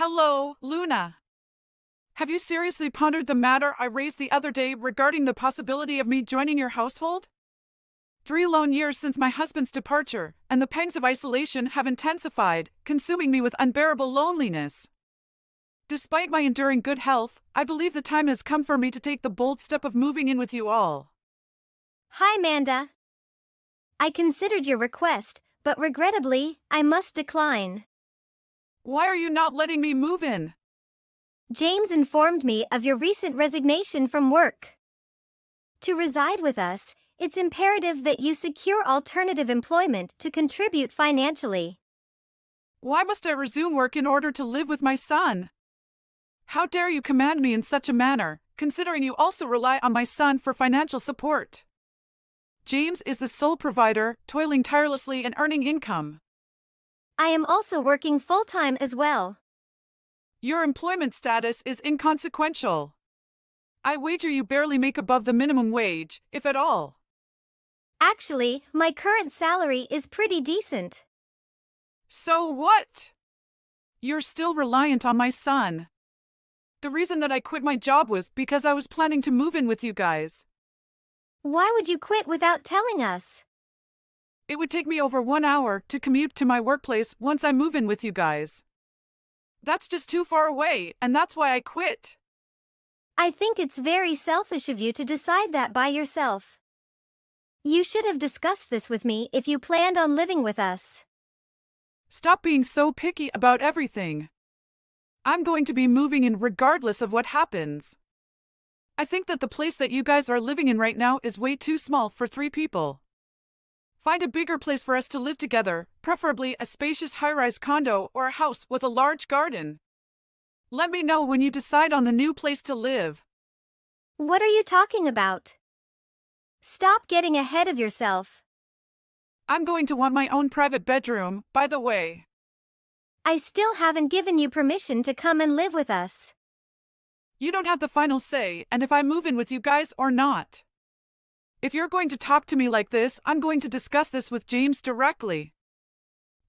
Hello, Luna. Have you seriously pondered the matter I raised the other day regarding the possibility of me joining your household? 3 lone years since my husband's departure, and the pangs of isolation have intensified, consuming me with unbearable loneliness. Despite my enduring good health, I believe the time has come for me to take the bold step of moving in with you all. Hi, Amanda. I considered your request, but regrettably, I must decline. Why are you not letting me move in? James informed me of your recent resignation from work. To reside with us, it's imperative that you secure alternative employment to contribute financially. Why must I resume work in order to live with my son? How dare you command me in such a manner, considering you also rely on my son for financial support? James is the sole provider, toiling tirelessly and earning income. I am also working full-time as well. Your employment status is inconsequential. I wager you barely make above the minimum wage, if at all. Actually, my current salary is pretty decent. So what? You're still reliant on my son. The reason that I quit my job was because I was planning to move in with you guys. Why would you quit without telling us? It would take me over 1 hour to commute to my workplace once I move in with you guys. That's just too far away, and that's why I quit. I think it's very selfish of you to decide that by yourself. You should have discussed this with me if you planned on living with us. Stop being so picky about everything. I'm going to be moving in regardless of what happens. I think that the place that you guys are living in right now is way too small for 3 people. Find a bigger place for us to live together, preferably a spacious high-rise condo or a house with a large garden. Let me know when you decide on the new place to live. What are you talking about? Stop getting ahead of yourself. I'm going to want my own private bedroom, by the way. I still haven't given you permission to come and live with us. You don't have the final say, and if I move in with you guys or not. If you're going to talk to me like this, I'm going to discuss this with James directly.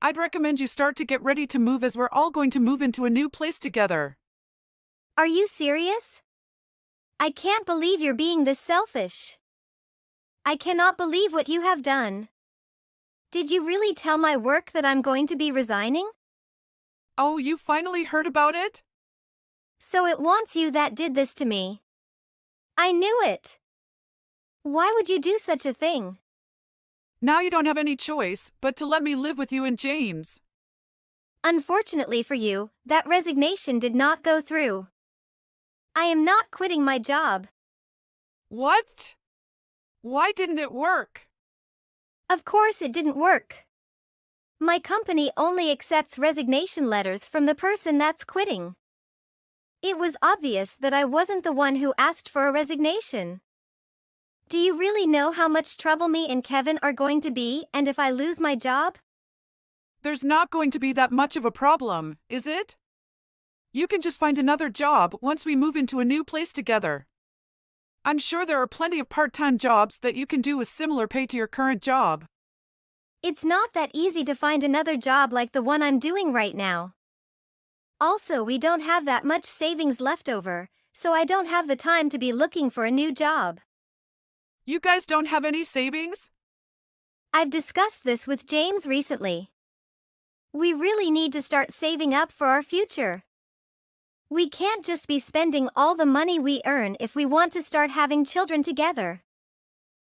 I'd recommend you start to get ready to move as we're all going to move into a new place together. Are you serious? I can't believe you're being this selfish. I cannot believe what you have done. Did you really tell my work that I'm going to be resigning? Oh, you finally heard about it? So it wants you that did this to me. I knew it. Why would you do such a thing? Now you don't have any choice but to let me live with you and James. Unfortunately for you, that resignation did not go through. I am not quitting my job. What? Why didn't it work? Of course it didn't work. My company only accepts resignation letters from the person that's quitting. It was obvious that I wasn't the one who asked for a resignation. Do you really know how much trouble me and Kevin are going to be, and if I lose my job? There's not going to be that much of a problem, is it? You can just find another job once we move into a new place together. I'm sure there are plenty of part-time jobs that you can do with similar pay to your current job. It's not that easy to find another job like the one I'm doing right now. Also, we don't have that much savings left over, so I don't have the time to be looking for a new job. You guys don't have any savings? I've discussed this with James recently. We really need to start saving up for our future. We can't just be spending all the money we earn if we want to start having children together.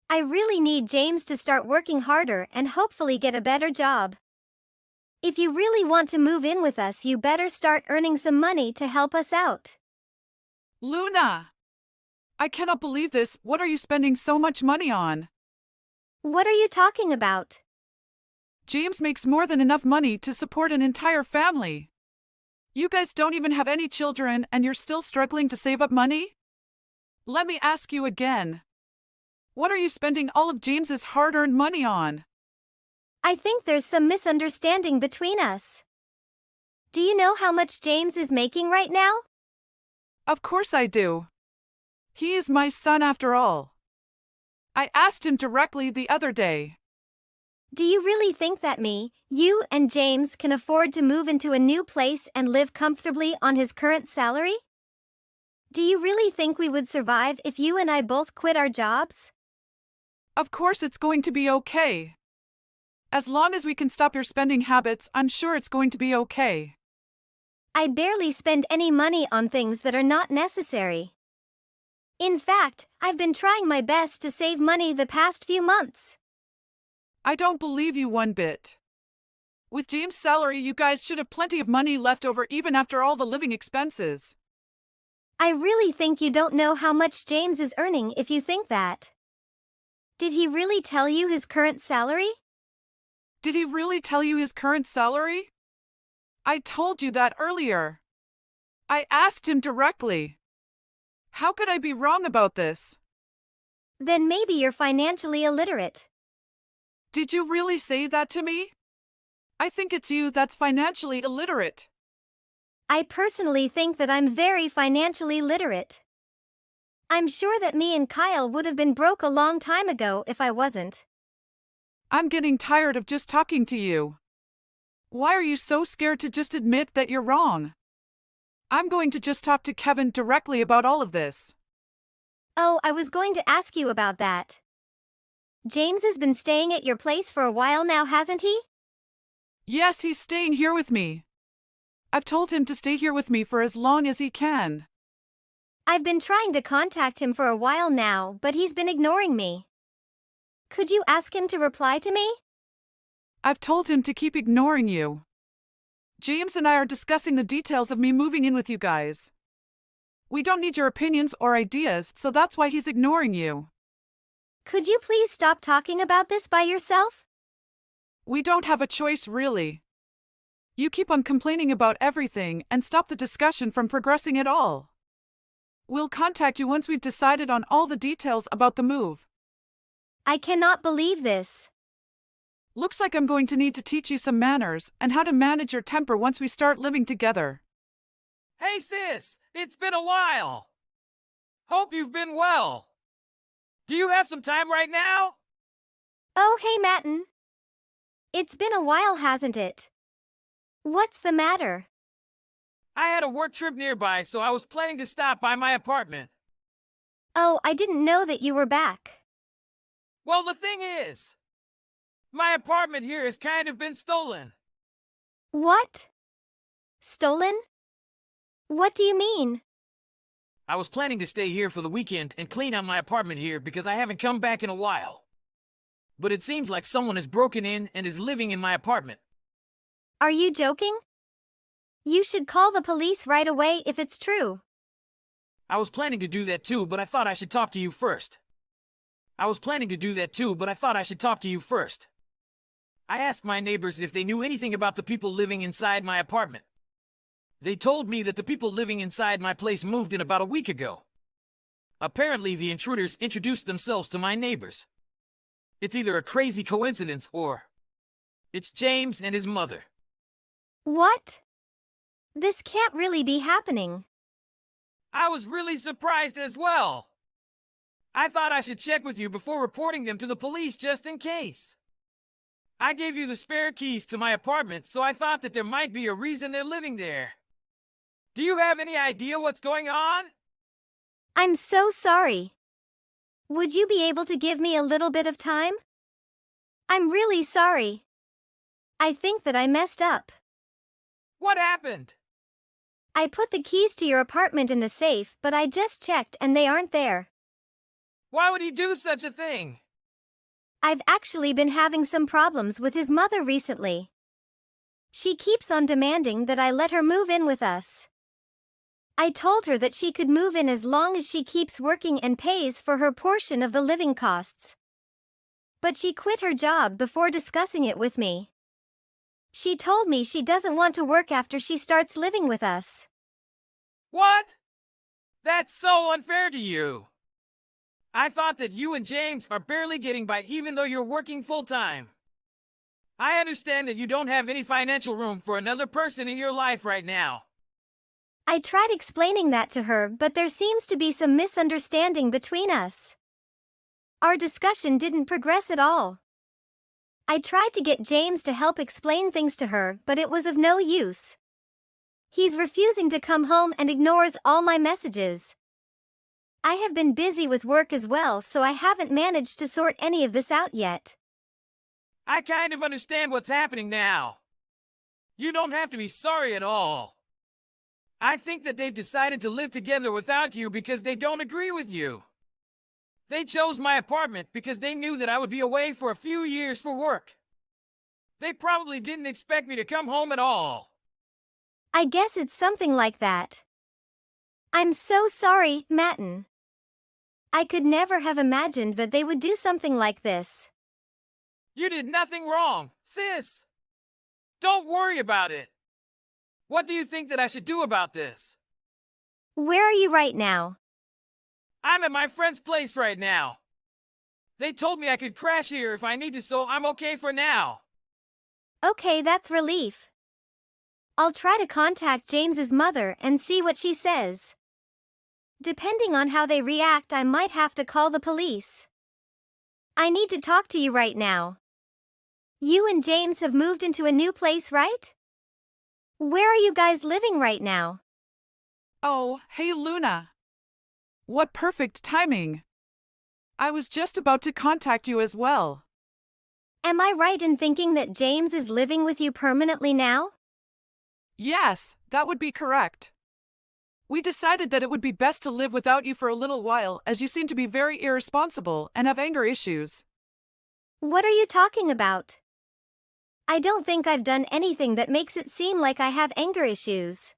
I really need James to start working harder and hopefully get a better job. If you really want to move in with us, you better start earning some money to help us out. Luna! I cannot believe this. What are you spending so much money on? What are you talking about? James makes more than enough money to support an entire family. You guys don't even have any children and you're still struggling to save up money? Let me ask you again. What are you spending all of James's hard-earned money on? I think there's some misunderstanding between us. Do you know how much James is making right now? Of course I do. He is my son after all. I asked him directly the other day. Do you really think that you and James can afford to move into a new place and live comfortably on his current salary? Do you really think we would survive if you and I both quit our jobs? Of course it's going to be okay. As long as we can stop your spending habits, I'm sure it's going to be okay. I barely spend any money on things that are not necessary. In fact, I've been trying my best to save money the past few months. I don't believe you one bit. With James' salary, you guys should have plenty of money left over even after all the living expenses. I really think you don't know how much James is earning if you think that. Did he really tell you his current salary? Did he really tell you his current salary? I told you that earlier. I asked him directly. How could I be wrong about this? Then maybe you're financially illiterate. Did you really say that to me? I think it's you that's financially illiterate. I personally think that I'm very financially literate. I'm sure that me and Kyle would have been broke a long time ago if I wasn't. I'm getting tired of just talking to you. Why are you so scared to just admit that you're wrong? I'm going to just talk to Kevin directly about all of this. Oh, I was going to ask you about that. James has been staying at your place for a while now, hasn't he? Yes, he's staying here with me. I've told him to stay here with me for as long as he can. I've been trying to contact him for a while now, but he's been ignoring me. Could you ask him to reply to me? I've told him to keep ignoring you. James and I are discussing the details of me moving in with you guys. We don't need your opinions or ideas, so that's why he's ignoring you. Could you please stop talking about this by yourself? We don't have a choice, really. You keep on complaining about everything and stop the discussion from progressing at all. We'll contact you once we've decided on all the details about the move. I cannot believe this. Looks like I'm going to need to teach you some manners and how to manage your temper once we start living together. Hey sis, it's been a while. Hope you've been well. Do you have some time right now? Oh, hey, Matten. It's been a while, hasn't it? What's the matter? I had a work trip nearby, so I was planning to stop by my apartment. Oh, I didn't know that you were back. Well, the thing is, my apartment here has kind of been stolen. What? Stolen? What do you mean? I was planning to stay here for the weekend and clean out my apartment here because I haven't come back in a while. But it seems like someone has broken in and is living in my apartment. Are you joking? You should call the police right away if it's true. I was planning to do that too, but I thought I should talk to you first. I asked my neighbors if they knew anything about the people living inside my apartment. They told me that the people living inside my place moved in about a week ago. Apparently, the intruders introduced themselves to my neighbors. It's either a crazy coincidence or it's James and his mother. What? This can't really be happening. I was really surprised as well. I thought I should check with you before reporting them to the police just in case. I gave you the spare keys to my apartment, so I thought that there might be a reason they're living there. Do you have any idea what's going on? I'm so sorry. Would you be able to give me a little bit of time? I'm really sorry. I think that I messed up. What happened? I put the keys to your apartment in the safe, but I just checked and they aren't there. Why would he do such a thing? I've actually been having some problems with his mother recently. She keeps on demanding that I let her move in with us. I told her that she could move in as long as she keeps working and pays for her portion of the living costs. But she quit her job before discussing it with me. She told me she doesn't want to work after she starts living with us. What? That's so unfair to you. I thought that you and James are barely getting by even though you're working full-time. I understand that you don't have any financial room for another person in your life right now. I tried explaining that to her, but there seems to be some misunderstanding between us. Our discussion didn't progress at all. I tried to get James to help explain things to her, but it was of no use. He's refusing to come home and ignores all my messages. I have been busy with work as well, so I haven't managed to sort any of this out yet. I kind of understand what's happening now. You don't have to be sorry at all. I think that they've decided to live together without you because they don't agree with you. They chose my apartment because they knew that I would be away for a few years for work. They probably didn't expect me to come home at all. I guess it's something like that. I'm so sorry, Matten. I could never have imagined that they would do something like this. You did nothing wrong, sis. Don't worry about it. What do you think that I should do about this? Where are you right now? I'm at my friend's place right now. They told me I could crash here if I need to, so I'm okay for now. Okay, that's relief. I'll try to contact James's mother and see what she says. Depending on how they react, I might have to call the police. I need to talk to you right now. You and James have moved into a new place, right? Where are you guys living right now? Oh, hey Luna. What perfect timing. I was just about to contact you as well. Am I right in thinking that James is living with you permanently now? Yes, that would be correct. We decided that it would be best to live without you for a little while, as you seem to be very irresponsible and have anger issues. What are you talking about? I don't think I've done anything that makes it seem like I have anger issues.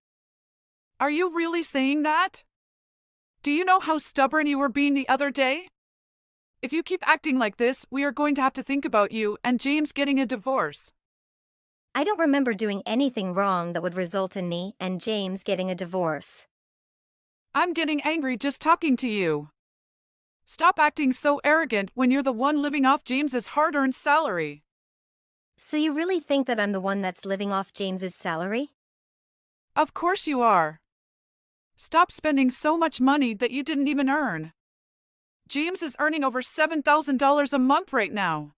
Are you really saying that? Do you know how stubborn you were being the other day? If you keep acting like this, we are going to have to think about you and James getting a divorce. I don't remember doing anything wrong that would result in me and James getting a divorce. I'm getting angry just talking to you. Stop acting so arrogant when you're the one living off James's hard-earned salary. So you really think that I'm the one that's living off James's salary? Of course you are. Stop spending so much money that you didn't even earn. James is earning over $7,000 a month right now.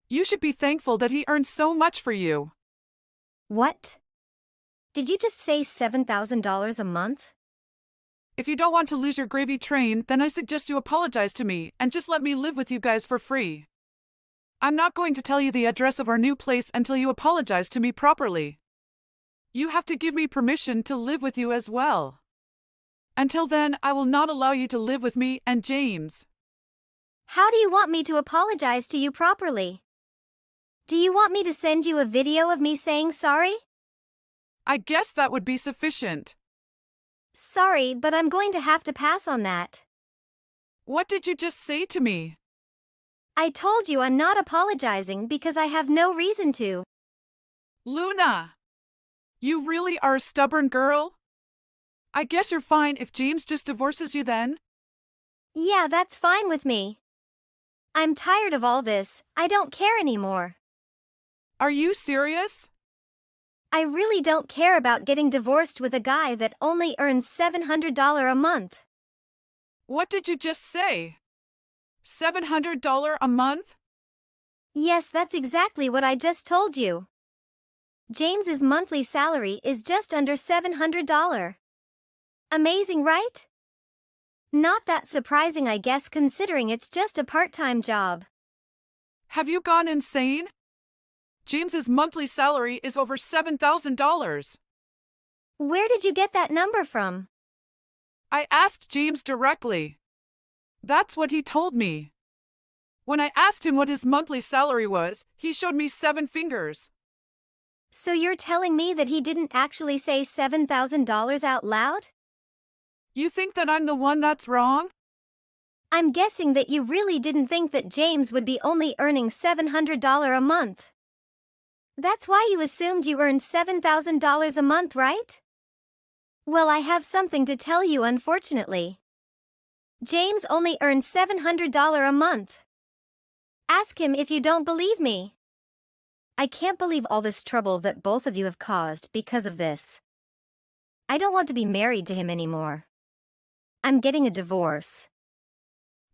You should be thankful that he earns so much for you. What? Did you just say $7,000 a month? If you don't want to lose your gravy train, then I suggest you apologize to me and just let me live with you guys for free. I'm not going to tell you the address of our new place until you apologize to me properly. You have to give me permission to live with you as well. Until then, I will not allow you to live with me and James. How do you want me to apologize to you properly? Do you want me to send you a video of me saying sorry? I guess that would be sufficient. Sorry, but I'm going to have to pass on that. What did you just say to me? I told you I'm not apologizing because I have no reason to. Luna! You really are a stubborn girl? I guess you're fine if James just divorces you then? Yeah, that's fine with me. I'm tired of all this. I don't care anymore. Are you serious? I really don't care about getting divorced with a guy that only earns $700 a month. What did you just say? $700 a month? Yes, that's exactly what I just told you. James's monthly salary is just under $700. Amazing, right? Not that surprising, I guess, considering it's just a part-time job. Have you gone insane? James's monthly salary is over $7,000. Where did you get that number from? I asked James directly. That's what he told me. When I asked him what his monthly salary was, he showed me 7 fingers. So you're telling me that he didn't actually say $7,000 out loud? You think that I'm the one that's wrong? I'm guessing that you really didn't think that James would be only earning $700 a month. That's why you assumed you earned $7,000 a month, right? Well, I have something to tell you, unfortunately. James only earns $700 a month. Ask him if you don't believe me. I can't believe all this trouble that both of you have caused because of this. I don't want to be married to him anymore. I'm getting a divorce.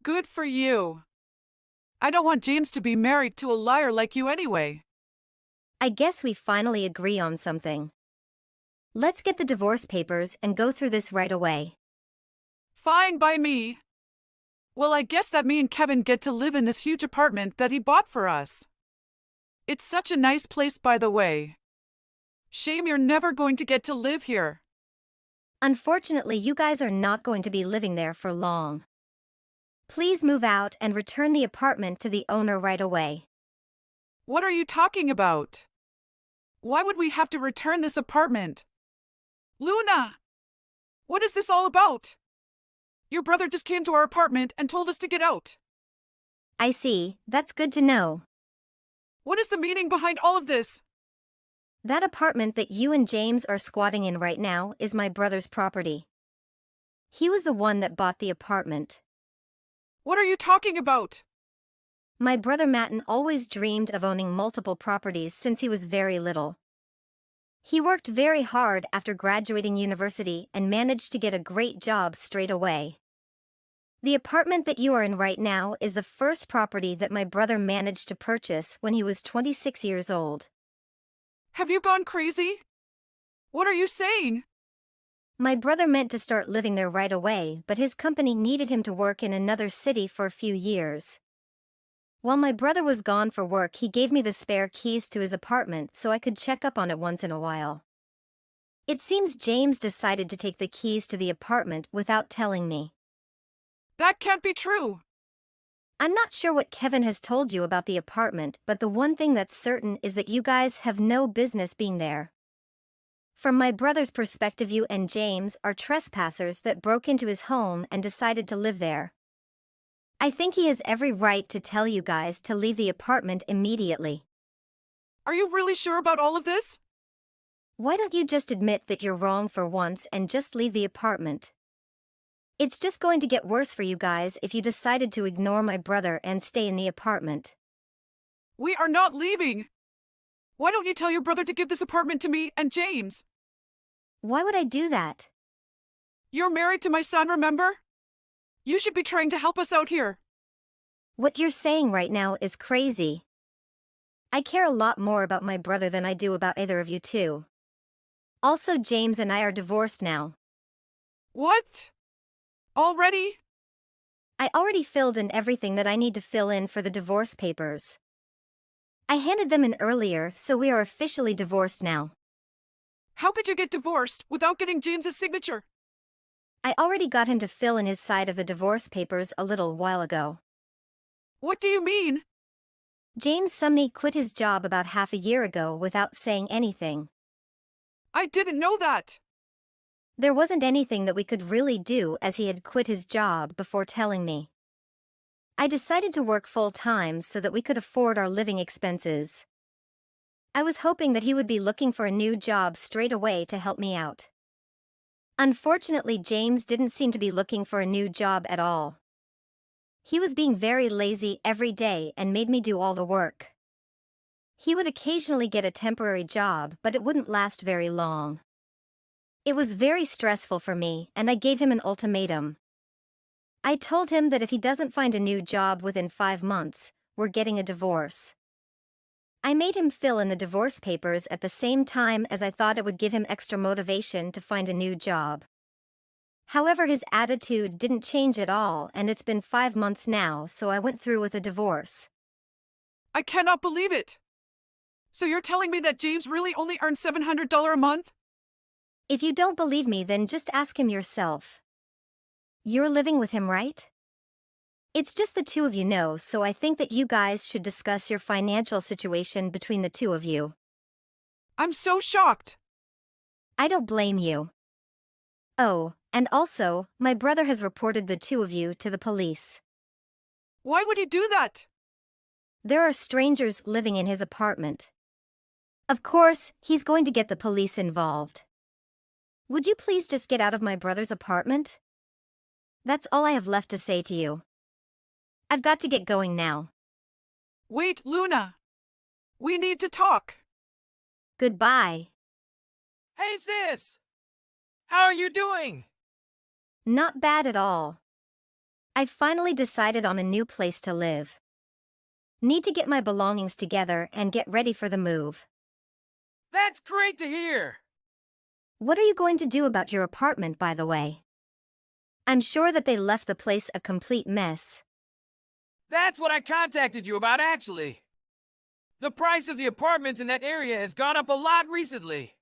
Good for you. I don't want James to be married to a liar like you anyway. I guess we finally agree on something. Let's get the divorce papers and go through this right away. Fine by me. Well, I guess that me and Kevin get to live in this huge apartment that he bought for us. It's such a nice place, by the way. Shame you're never going to get to live here. Unfortunately, you guys are not going to be living there for long. Please move out and return the apartment to the owner right away. What are you talking about? Why would we have to return this apartment? Luna! What is this all about? Your brother just came to our apartment and told us to get out. I see, that's good to know. What is the meaning behind all of this? That apartment that you and James are squatting in right now is my brother's property. He was the one that bought the apartment. What are you talking about? My brother Matten always dreamed of owning multiple properties since he was very little. He worked very hard after graduating university and managed to get a great job straight away. The apartment that you are in right now is the first property that my brother managed to purchase when he was 26 years old. Have you gone crazy? What are you saying? My brother meant to start living there right away, but his company needed him to work in another city for a few years. While my brother was gone for work, he gave me the spare keys to his apartment so I could check up on it once in a while. It seems James decided to take the keys to the apartment without telling me. That can't be true. I'm not sure what Kevin has told you about the apartment, but the one thing that's certain is that you guys have no business being there. From my brother's perspective, you and James are trespassers that broke into his home and decided to live there. I think he has every right to tell you guys to leave the apartment immediately. Are you really sure about all of this? Why don't you just admit that you're wrong for once and just leave the apartment? It's just going to get worse for you guys if you decided to ignore my brother and stay in the apartment. We are not leaving. Why don't you tell your brother to give this apartment to me and James? Why would I do that? You're married to my son, remember? You should be trying to help us out here. What you're saying right now is crazy. I care a lot more about my brother than I do about either of you two. Also, James and I are divorced now. What? Already? I already filled in everything that I need to fill in for the divorce papers. I handed them in earlier, so we are officially divorced now. How could you get divorced without getting James's signature? I already got him to fill in his side of the divorce papers a little while ago. What do you mean? James Sumney quit his job about half a year ago without saying anything. I didn't know that. There wasn't anything that we could really do as he had quit his job before telling me. I decided to work full-time so that we could afford our living expenses. I was hoping that he would be looking for a new job straight away to help me out. Unfortunately, James didn't seem to be looking for a new job at all. He was being very lazy every day and made me do all the work. He would occasionally get a temporary job, but it wouldn't last very long. It was very stressful for me, and I gave him an ultimatum. I told him that if he doesn't find a new job within 5 months, we're getting a divorce. I made him fill in the divorce papers at the same time as I thought it would give him extra motivation to find a new job. However, his attitude didn't change at all, and it's been 5 months now, so I went through with a divorce. I cannot believe it. So you're telling me that James really only earns $700 a month? If you don't believe me, then just ask him yourself. You're living with him, right? It's just the two of you know, so I think that you guys should discuss your financial situation between the two of you. I'm so shocked. I don't blame you. Oh, and also, my brother has reported the two of you to the police. Why would he do that? There are strangers living in his apartment. Of course, he's going to get the police involved. Would you please just get out of my brother's apartment? That's all I have left to say to you. I've got to get going now. Wait, Luna. We need to talk. Goodbye. Hey, sis! How are you doing? Not bad at all. I finally decided on a new place to live. Need to get my belongings together and get ready for the move. That's great to hear! What are you going to do about your apartment, by the way? I'm sure that they left the place a complete mess. That's what I contacted you about, actually. The price of the apartments in that area has gone up a lot recently.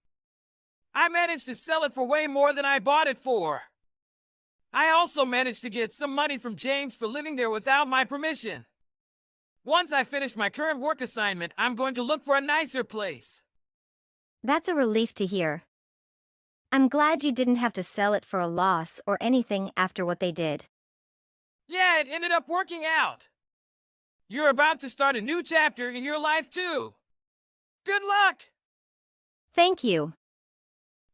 I managed to sell it for way more than I bought it for. I also managed to get some money from James for living there without my permission. Once I finish my current work assignment, I'm going to look for a nicer place. That's a relief to hear. I'm glad you didn't have to sell it for a loss or anything after what they did. Yeah, it ended up working out. You're about to start a new chapter in your life, too. Good luck! Thank you.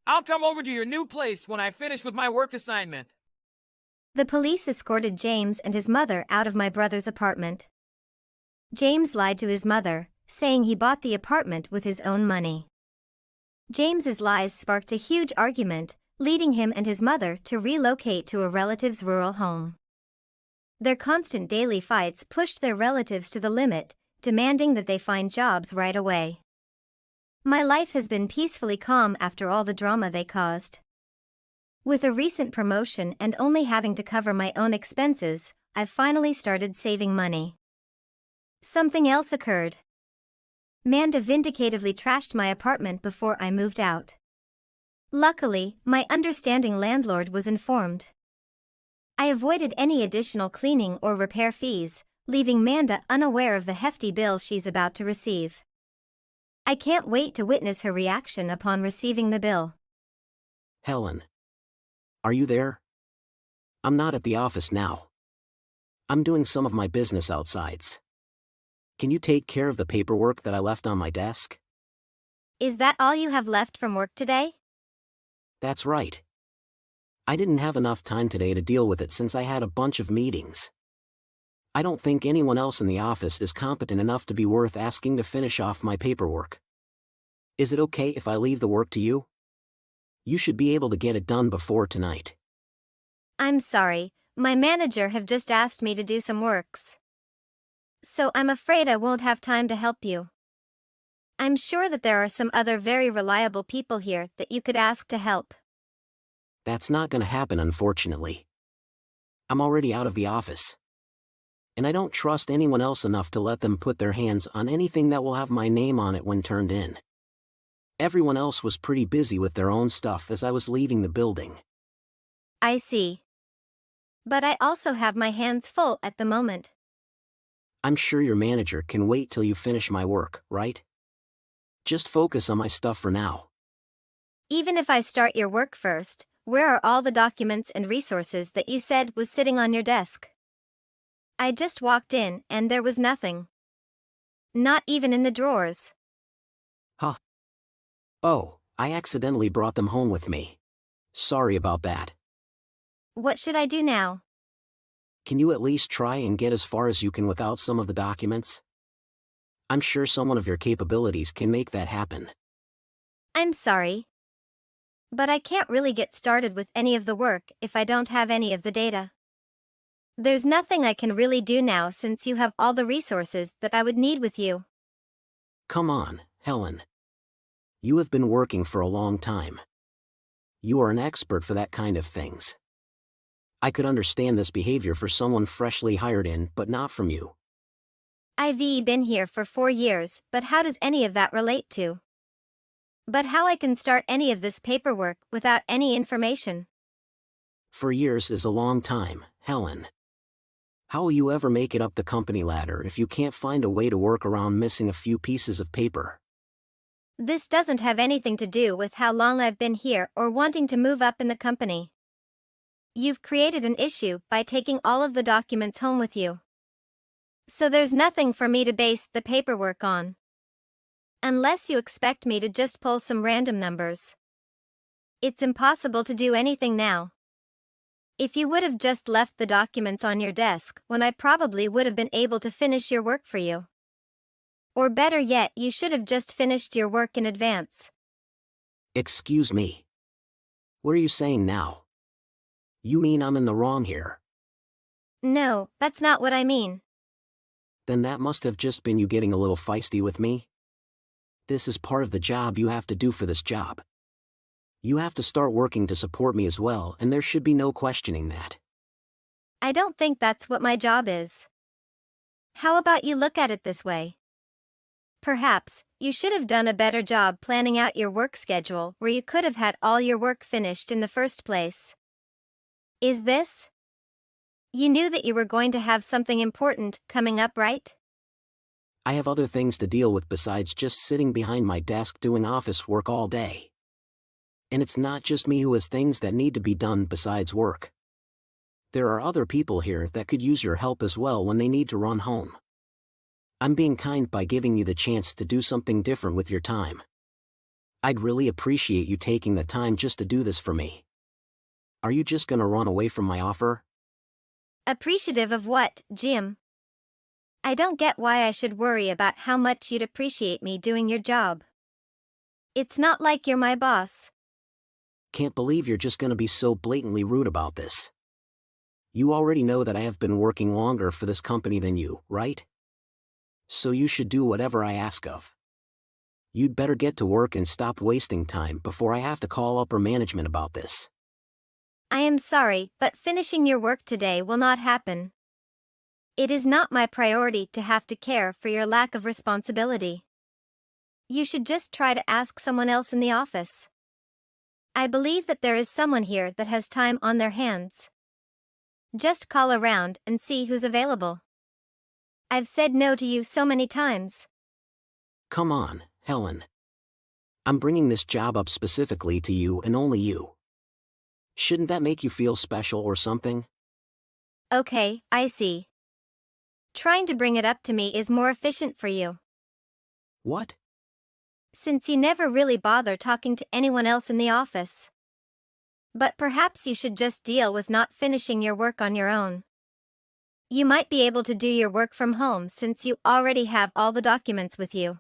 I'll come over to your new place when I finish with my work assignment. The police escorted James and his mother out of my brother's apartment. James lied to his mother, saying he bought the apartment with his own money. James's lies sparked a huge argument, leading him and his mother to relocate to a relative's rural home. Their constant daily fights pushed their relatives to the limit, demanding that they find jobs right away. My life has been peacefully calm after all the drama they caused. With a recent promotion and only having to cover my own expenses, I've finally started saving money. Something else occurred. Manda vindicatively trashed my apartment before I moved out. Luckily, my understanding landlord was informed. I avoided any additional cleaning or repair fees, leaving Manda unaware of the hefty bill she's about to receive. I can't wait to witness her reaction upon receiving the bill. Helen. Are you there? I'm not at the office now. I'm doing some of my business outsides. Can you take care of the paperwork that I left on my desk? Is that all you have left from work today? That's right. I didn't have enough time today to deal with it since I had a bunch of meetings. I don't think anyone else in the office is competent enough to be worth asking to finish off my paperwork. Is it okay if I leave the work to you? You should be able to get it done before tonight. I'm sorry, my manager have just asked me to do some works. So I'm afraid I won't have time to help you. I'm sure that there are some other very reliable people here that you could ask to help. That's not gonna happen, unfortunately. I'm already out of the office. And I don't trust anyone else enough to let them put their hands on anything that will have my name on it when turned in. Everyone else was pretty busy with their own stuff as I was leaving the building. I see. But I also have my hands full at the moment. I'm sure your manager can wait till you finish my work, right? Just focus on my stuff for now. Even if I start your work first, where are all the documents and resources that you said was sitting on your desk? I just walked in and there was nothing. Not even in the drawers. Huh. Oh, I accidentally brought them home with me. Sorry about that. What should I do now? Can you at least try and get as far as you can without some of the documents? I'm sure someone of your capabilities can make that happen. I'm sorry. But I can't really get started with any of the work if I don't have any of the data. There's nothing I can really do now since you have all the resources that I would need with you. Come on, Helen. You have been working for a long time. You are an expert for that kind of things. I could understand this behavior for someone freshly hired in, but not from you. I've been here for 4 years, but how does any of that relate to? But how I can start any of this paperwork without any information? 4 years is a long time, Helen. How will you ever make it up the company ladder if you can't find a way to work around missing a few pieces of paper? This doesn't have anything to do with how long I've been here or wanting to move up in the company. You've created an issue by taking all of the documents home with you. So there's nothing for me to base the paperwork on. Unless you expect me to just pull some random numbers. It's impossible to do anything now. If you would have just left the documents on your desk, when I probably would have been able to finish your work for you. Or better yet, you should have just finished your work in advance. Excuse me. What are you saying now? You mean I'm in the wrong here? No, that's not what I mean. Then that must have just been you getting a little feisty with me. This is part of the job you have to do for this job. You have to start working to support me as well, and there should be no questioning that. I don't think that's what my job is. How about you look at it this way? Perhaps, you should have done a better job planning out your work schedule where you could have had all your work finished in the first place. Is this? You knew that you were going to have something important coming up, right? I have other things to deal with besides just sitting behind my desk doing office work all day. And it's not just me who has things that need to be done besides work. There are other people here that could use your help as well when they need to run home. I'm being kind by giving you the chance to do something different with your time. I'd really appreciate you taking the time just to do this for me. Are you just gonna run away from my offer? Appreciative of what, Jim? I don't get why I should worry about how much you'd appreciate me doing your job. It's not like you're my boss. Can't believe you're just gonna be so blatantly rude about this. You already know that I have been working longer for this company than you, right? So you should do whatever I ask of. You'd better get to work and stop wasting time before I have to call upper management about this. I am sorry, but finishing your work today will not happen. It is not my priority to have to care for your lack of responsibility. You should just try to ask someone else in the office. I believe that there is someone here that has time on their hands. Just call around and see who's available. I've said no to you so many times. Come on, Helen. I'm bringing this job up specifically to you and only you. Shouldn't that make you feel special or something? Okay, I see. Trying to bring it up to me is more efficient for you. What? Since you never really bother talking to anyone else in the office. But perhaps you should just deal with not finishing your work on your own. You might be able to do your work from home since you already have all the documents with you.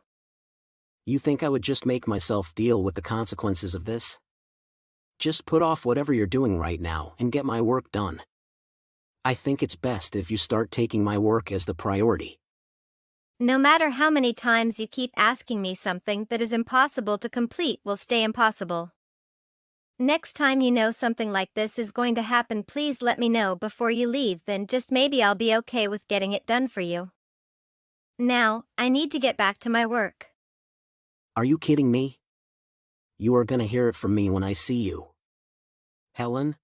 You think I would just make myself deal with the consequences of this? Just put off whatever you're doing right now and get my work done. I think it's best if you start taking my work as the priority. No matter how many times you keep asking me something that is impossible to complete will stay impossible. Next time you know something like this is going to happen, please let me know before you leave, then just maybe I'll be okay with getting it done for you. Now, I need to get back to my work. Are you kidding me? You are gonna hear it from me when I see you. Helen?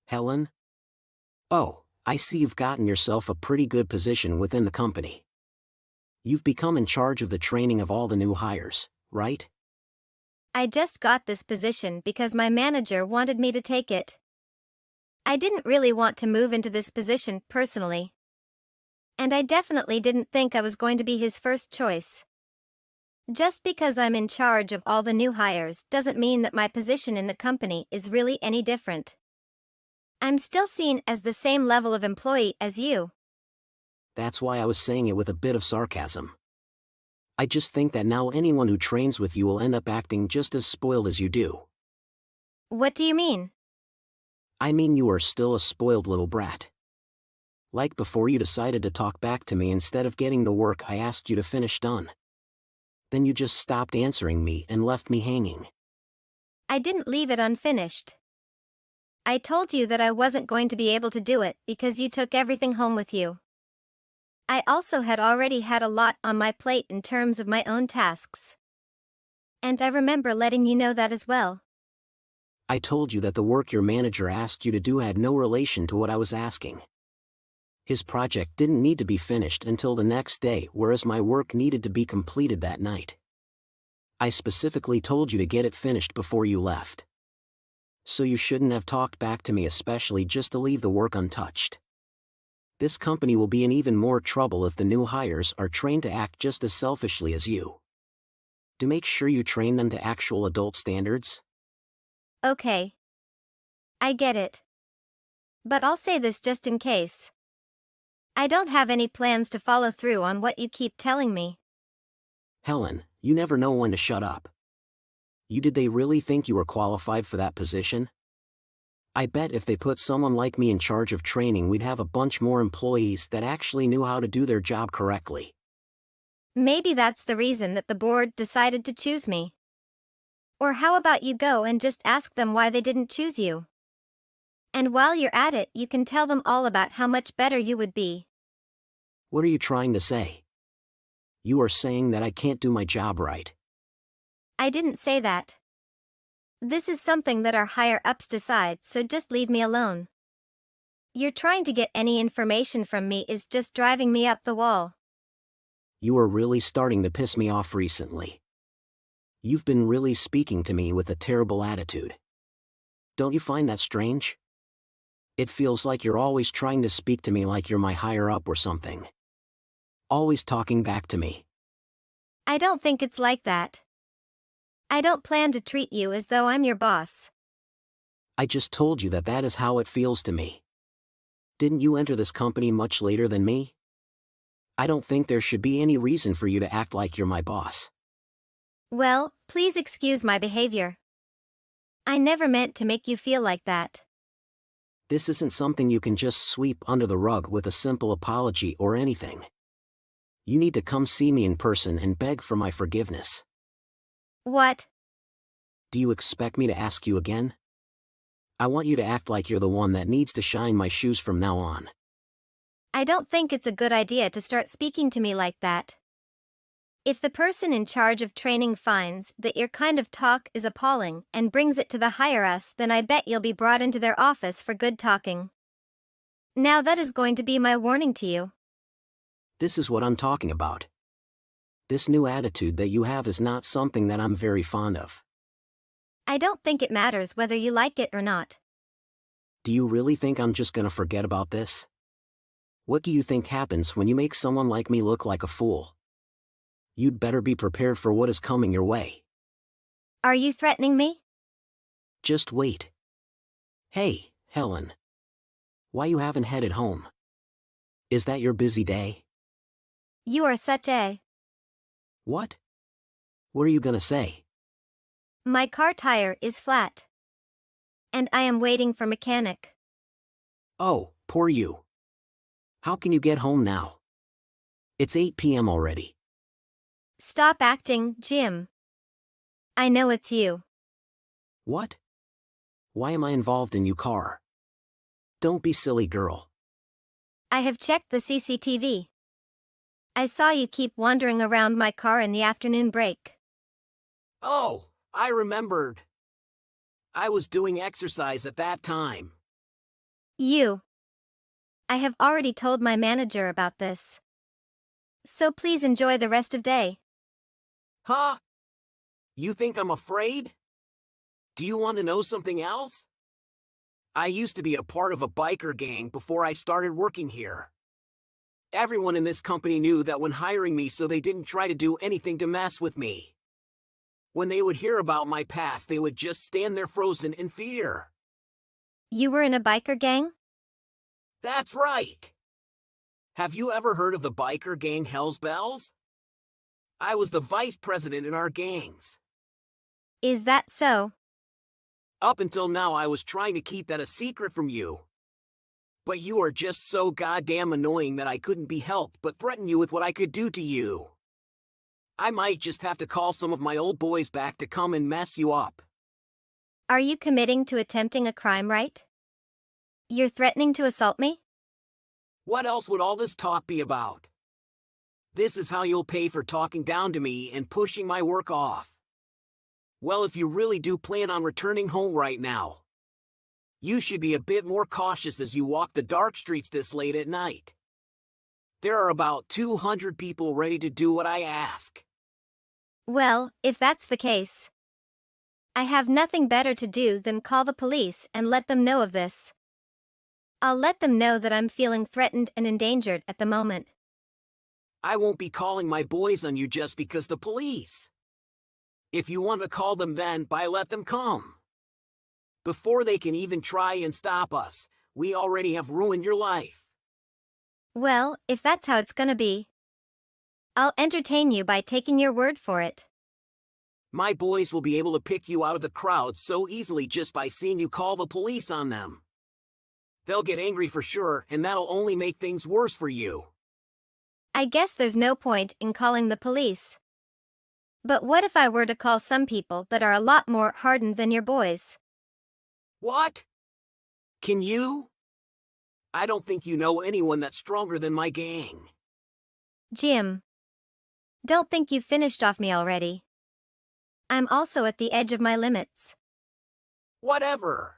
Helen? Oh, I see you've gotten yourself a pretty good position within the company. You've become in charge of the training of all the new hires, right? I just got this position because my manager wanted me to take it. I didn't really want to move into this position personally. And I definitely didn't think I was going to be his first choice. Just because I'm in charge of all the new hires doesn't mean that my position in the company is really any different. I'm still seen as the same level of employee as you. That's why I was saying it with a bit of sarcasm. I just think that now anyone who trains with you will end up acting just as spoiled as you do. What do you mean? I mean you are still a spoiled little brat. Like before you decided to talk back to me instead of getting the work I asked you to finish done. Then you just stopped answering me and left me hanging. I didn't leave it unfinished. I told you that I wasn't going to be able to do it because you took everything home with you. I also had already had a lot on my plate in terms of my own tasks. And I remember letting you know that as well. I told you that the work your manager asked you to do had no relation to what I was asking. His project didn't need to be finished until the next day, whereas my work needed to be completed that night. I specifically told you to get it finished before you left. So you shouldn't have talked back to me, especially just to leave the work untouched. This company will be in even more trouble if the new hires are trained to act just as selfishly as you. To make sure you train them to actual adult standards. Okay. I get it. But I'll say this just in case. I don't have any plans to follow through on what you keep telling me. Helen, you never know when to shut up. Did they really think you were qualified for that position? I bet if they put someone like me in charge of training, we'd have a bunch more employees that actually knew how to do their job correctly. Maybe that's the reason that the board decided to choose me. Or how about you go and just ask them why they didn't choose you? And while you're at it, you can tell them all about how much better you would be. What are you trying to say? You are saying that I can't do my job right. I didn't say that. This is something that our higher-ups decide, so just leave me alone. You're trying to get any information from me is just driving me up the wall. You are really starting to piss me off recently. You've been really speaking to me with a terrible attitude. Don't you find that strange? It feels like you're always trying to speak to me like you're my higher-up or something. Always talking back to me. I don't think it's like that. I don't plan to treat you as though I'm your boss. I just told you that that is how it feels to me. Didn't you enter this company much later than me? I don't think there should be any reason for you to act like you're my boss. Well, please excuse my behavior. I never meant to make you feel like that. This isn't something you can just sweep under the rug with a simple apology or anything. You need to come see me in person and beg for my forgiveness. What? Do you expect me to ask you again? I want you to act like you're the one that needs to shine my shoes from now on. I don't think it's a good idea to start speaking to me like that. If the person in charge of training finds that your kind of talk is appalling and brings it to the higher-ups, then I bet you'll be brought into their office for good talking. Now that is going to be my warning to you. This is what I'm talking about. This new attitude that you have is not something that I'm very fond of. I don't think it matters whether you like it or not. Do you really think I'm just gonna forget about this? What do you think happens when you make someone like me look like a fool? You'd better be prepared for what is coming your way. Are you threatening me? Just wait. Hey, Helen. Why you haven't headed home? Is that your busy day? You are such a... What? What are you gonna say? My car tire is flat. And I am waiting for mechanic. Oh, poor you. How can you get home now? It's 8 p.m. already. Stop acting, Jim. I know it's you. What? Why am I involved in your car? Don't be silly, girl. I have checked the CCTV. I saw you keep wandering around my car in the afternoon break. Oh, I remembered. I was doing exercise at that time. You. I have already told my manager about this. So please enjoy the rest of day. Huh? You think I'm afraid? Do you want to know something else? I used to be a part of a biker gang before I started working here. Everyone in this company knew that when hiring me, so they didn't try to do anything to mess with me. When they would hear about my past, they would just stand there frozen in fear. You were in a biker gang? That's right. Have you ever heard of the biker gang Hell's Bells? I was the vice president in our gangs. Is that so? Up until now, I was trying to keep that a secret from you. But you are just so goddamn annoying that I couldn't be helped but threaten you with what I could do to you. I might just have to call some of my old boys back to come and mess you up. Are you committing to attempting a crime, right? You're threatening to assault me? What else would all this talk be about? This is how you'll pay for talking down to me and pushing my work off. Well, if you really do plan on returning home right now, you should be a bit more cautious as you walk the dark streets this late at night. There are about 200 people ready to do what I ask. Well, if that's the case, I have nothing better to do than call the police and let them know of this. I'll let them know that I'm feeling threatened and endangered at the moment. I won't be calling my boys on you just because the police. If you want to call them then, let them come. Before they can even try and stop us, we already have ruined your life. Well, if that's how it's gonna be, I'll entertain you by taking your word for it. My boys will be able to pick you out of the crowd so easily just by seeing you call the police on them. They'll get angry for sure, and that'll only make things worse for you. I guess there's no point in calling the police. But what if I were to call some people that are a lot more hardened than your boys? What? Can you? I don't think you know anyone that's stronger than my gang. Jim. Don't think you've finished off me already. I'm also at the edge of my limits. Whatever.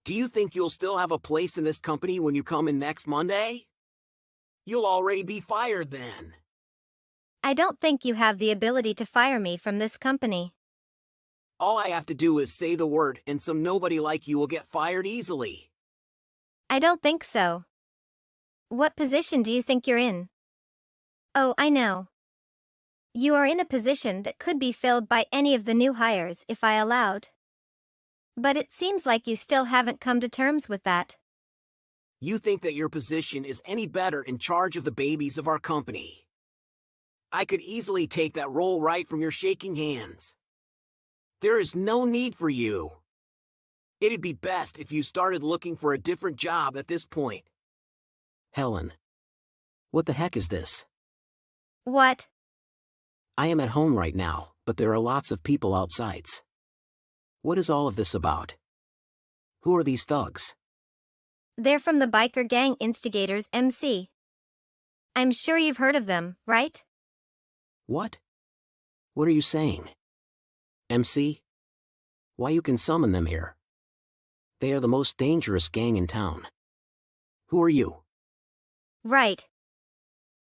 Do you think you'll still have a place in this company when you come in next Monday? You'll already be fired then. I don't think you have the ability to fire me from this company. All I have to do is say the word and some nobody like you will get fired easily. I don't think so. What position do you think you're in? Oh, I know. You are in a position that could be filled by any of the new hires if I allowed. But it seems like you still haven't come to terms with that. You think that your position is any better in charge of the babies of our company. I could easily take that role right from your shaking hands. There is no need for you. It'd be best if you started looking for a different job at this point. Helen. What the heck is this? What? I am at home right now, but there are lots of people outside. What is all of this about? Who are these thugs? They're from the biker gang instigators MC. I'm sure you've heard of them, right? What? What are you saying? MC? Why you can summon them here? They are the most dangerous gang in town. Who are you? Right.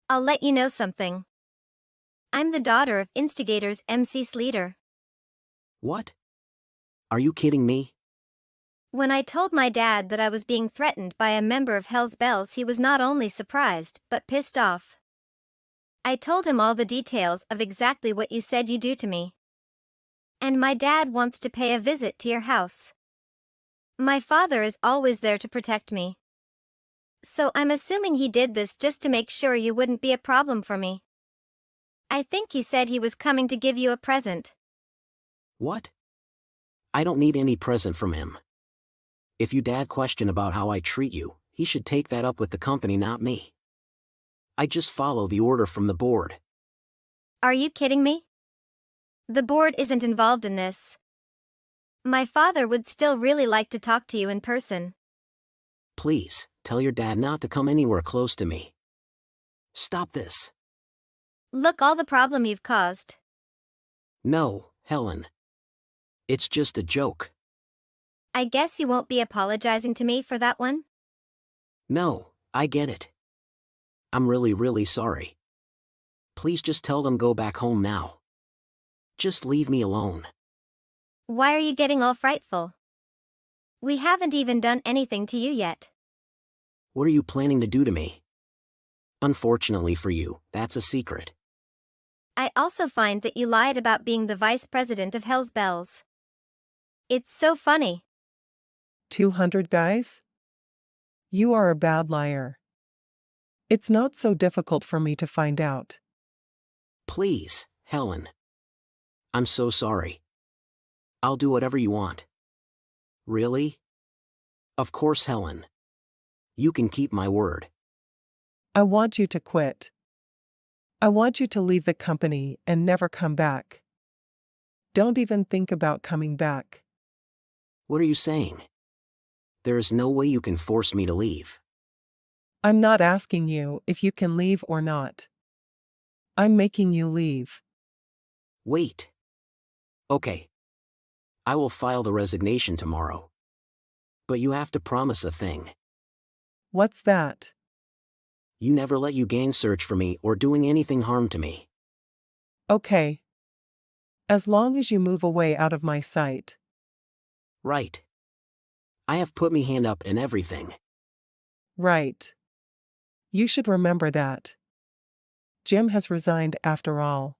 I'll let you know something. I'm the daughter of instigators MC's leader. What? Are you kidding me? When I told my dad that I was being threatened by a member of Hell's Bells, he was not only surprised, but pissed off. I told him all the details of exactly what you said you do to me. And my dad wants to pay a visit to your house. My father is always there to protect me. So I'm assuming he did this just to make sure you wouldn't be a problem for me. I think he said he was coming to give you a present. What? I don't need any present from him. If you dad question about how I treat you, he should take that up with the company, not me. I just follow the order from the board. Are you kidding me? The board isn't involved in this. My father would still really like to talk to you in person. Please, tell your dad not to come anywhere close to me. Stop this. Look all the problem you've caused. No, Helen. It's just a joke. I guess you won't be apologizing to me for that one? No, I get it. I'm really sorry. Please just tell them go back home now. Just leave me alone. Why are you getting all frightful? We haven't even done anything to you yet. What are you planning to do to me? Unfortunately for you, that's a secret. I also find that you lied about being the vice president of Hell's Bells. It's so funny. 200 guys? You are a bad liar. It's not so difficult for me to find out. Please, Helen. I'm so sorry. I'll do whatever you want. Really? Of course, Helen. You can keep my word. I want you to quit. I want you to leave the company and never come back. Don't even think about coming back. What are you saying? There is no way you can force me to leave. I'm not asking you if you can leave or not. I'm making you leave. Wait. Okay. I will file the resignation tomorrow. But you have to promise a thing. What's that? You never let you gang search for me or doing anything harm to me. Okay. As long as you move away out of my sight. Right. I have put me hand up and everything. Right. You should remember that. Jim has resigned after all.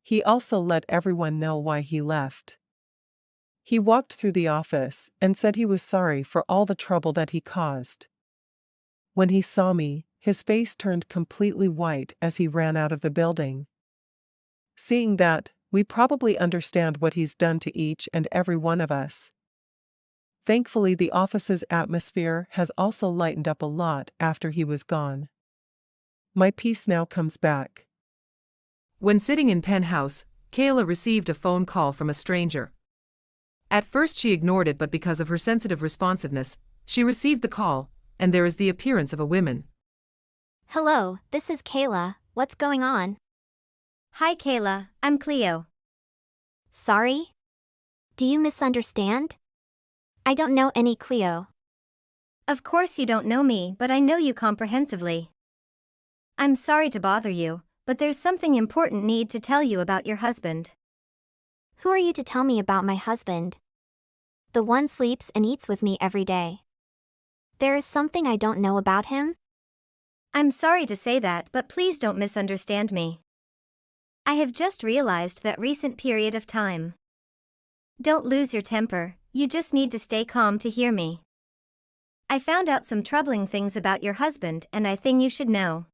He also let everyone know why he left. He walked through the office and said he was sorry for all the trouble that he caused. When he saw me, his face turned completely white as he ran out of the building. Seeing that, We probably understand what he's done to each and every one of us. Thankfully, the office's atmosphere has also lightened up a lot after he was gone. My peace now comes back. When sitting in Penthouse, Kayla received a phone call from a stranger. At first she ignored it, but because of her sensitive responsiveness, she received the call, and there is the appearance of a woman. Hello, this is Kayla. What's going on? Hi Kayla, I'm Cleo. Sorry? Do you misunderstand? I don't know any Cleo. Of course you don't know me, but I know you comprehensively. I'm sorry to bother you, but there's something important need to tell you about your husband. Who are you to tell me about my husband? The one sleeps and eats with me every day. There is something I don't know about him? I'm sorry to say that, but please don't misunderstand me. I have just realized that recent period of time. Don't lose your temper, you just need to stay calm to hear me. I found out some troubling things about your husband and I think you should know.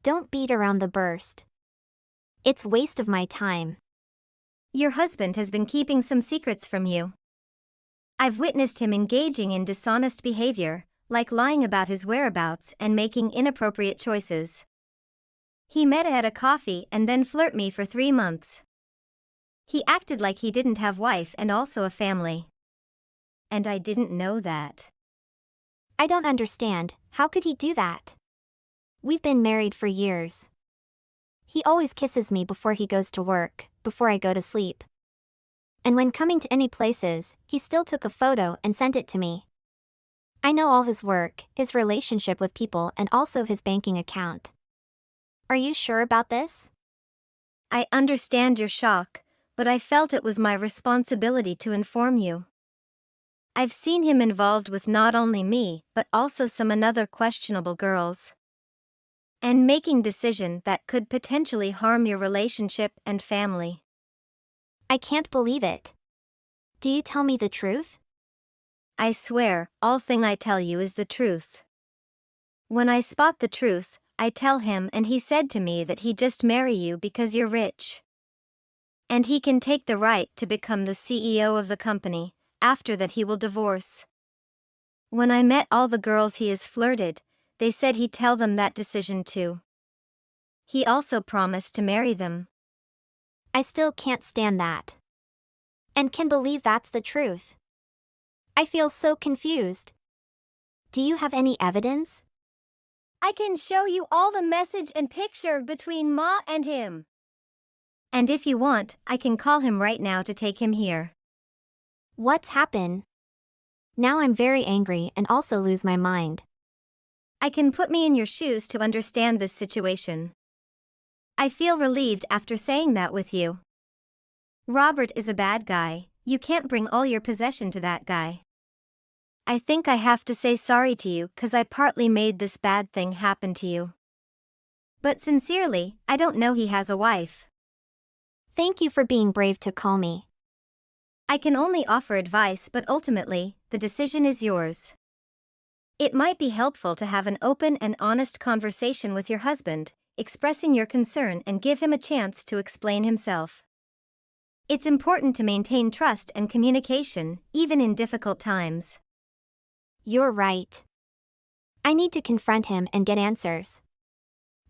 Don't beat around the bush. It's waste of my time. Your husband has been keeping some secrets from you. I've witnessed him engaging in dishonest behavior, like lying about his whereabouts and making inappropriate choices. He met at a coffee and then flirt me for 3 months. He acted like he didn't have wife and also a family. And I didn't know that. I don't understand, how could he do that? We've been married for years. He always kisses me before he goes to work, before I go to sleep. And when coming to any places, he still took a photo and sent it to me. I know all his work, his relationship with people, and also his banking account. Are you sure about this? I understand your shock, but I felt it was my responsibility to inform you. I've seen him involved with not only me, but also some another questionable girls. And making decision that could potentially harm your relationship and family. I can't believe it. Do you tell me the truth? I swear, all thing I tell you is the truth. When I spot the truth, I tell him and he said to me that he just marry you because you're rich. And he can take the right to become the CEO of the company, after that he will divorce. When I met all the girls he has flirted, they said he'd tell them that decision too. He also promised to marry them. I still can't stand that. And can believe that's the truth. I feel so confused. Do you have any evidence? I can show you all the message and picture between Ma and him. And if you want, I can call him right now to take him here. What's happened? Now I'm very angry and also lose my mind. I can put me in your shoes to understand this situation. I feel relieved after saying that with you. Robert is a bad guy, you can't bring all your possession to that guy. I think I have to say sorry to you cause I partly made this bad thing happen to you. But sincerely, I don't know he has a wife. Thank you for being brave to call me. I can only offer advice, but ultimately, the decision is yours. It might be helpful to have an open and honest conversation with your husband, expressing your concern and give him a chance to explain himself. It's important to maintain trust and communication, even in difficult times. You're right. I need to confront him and get answers.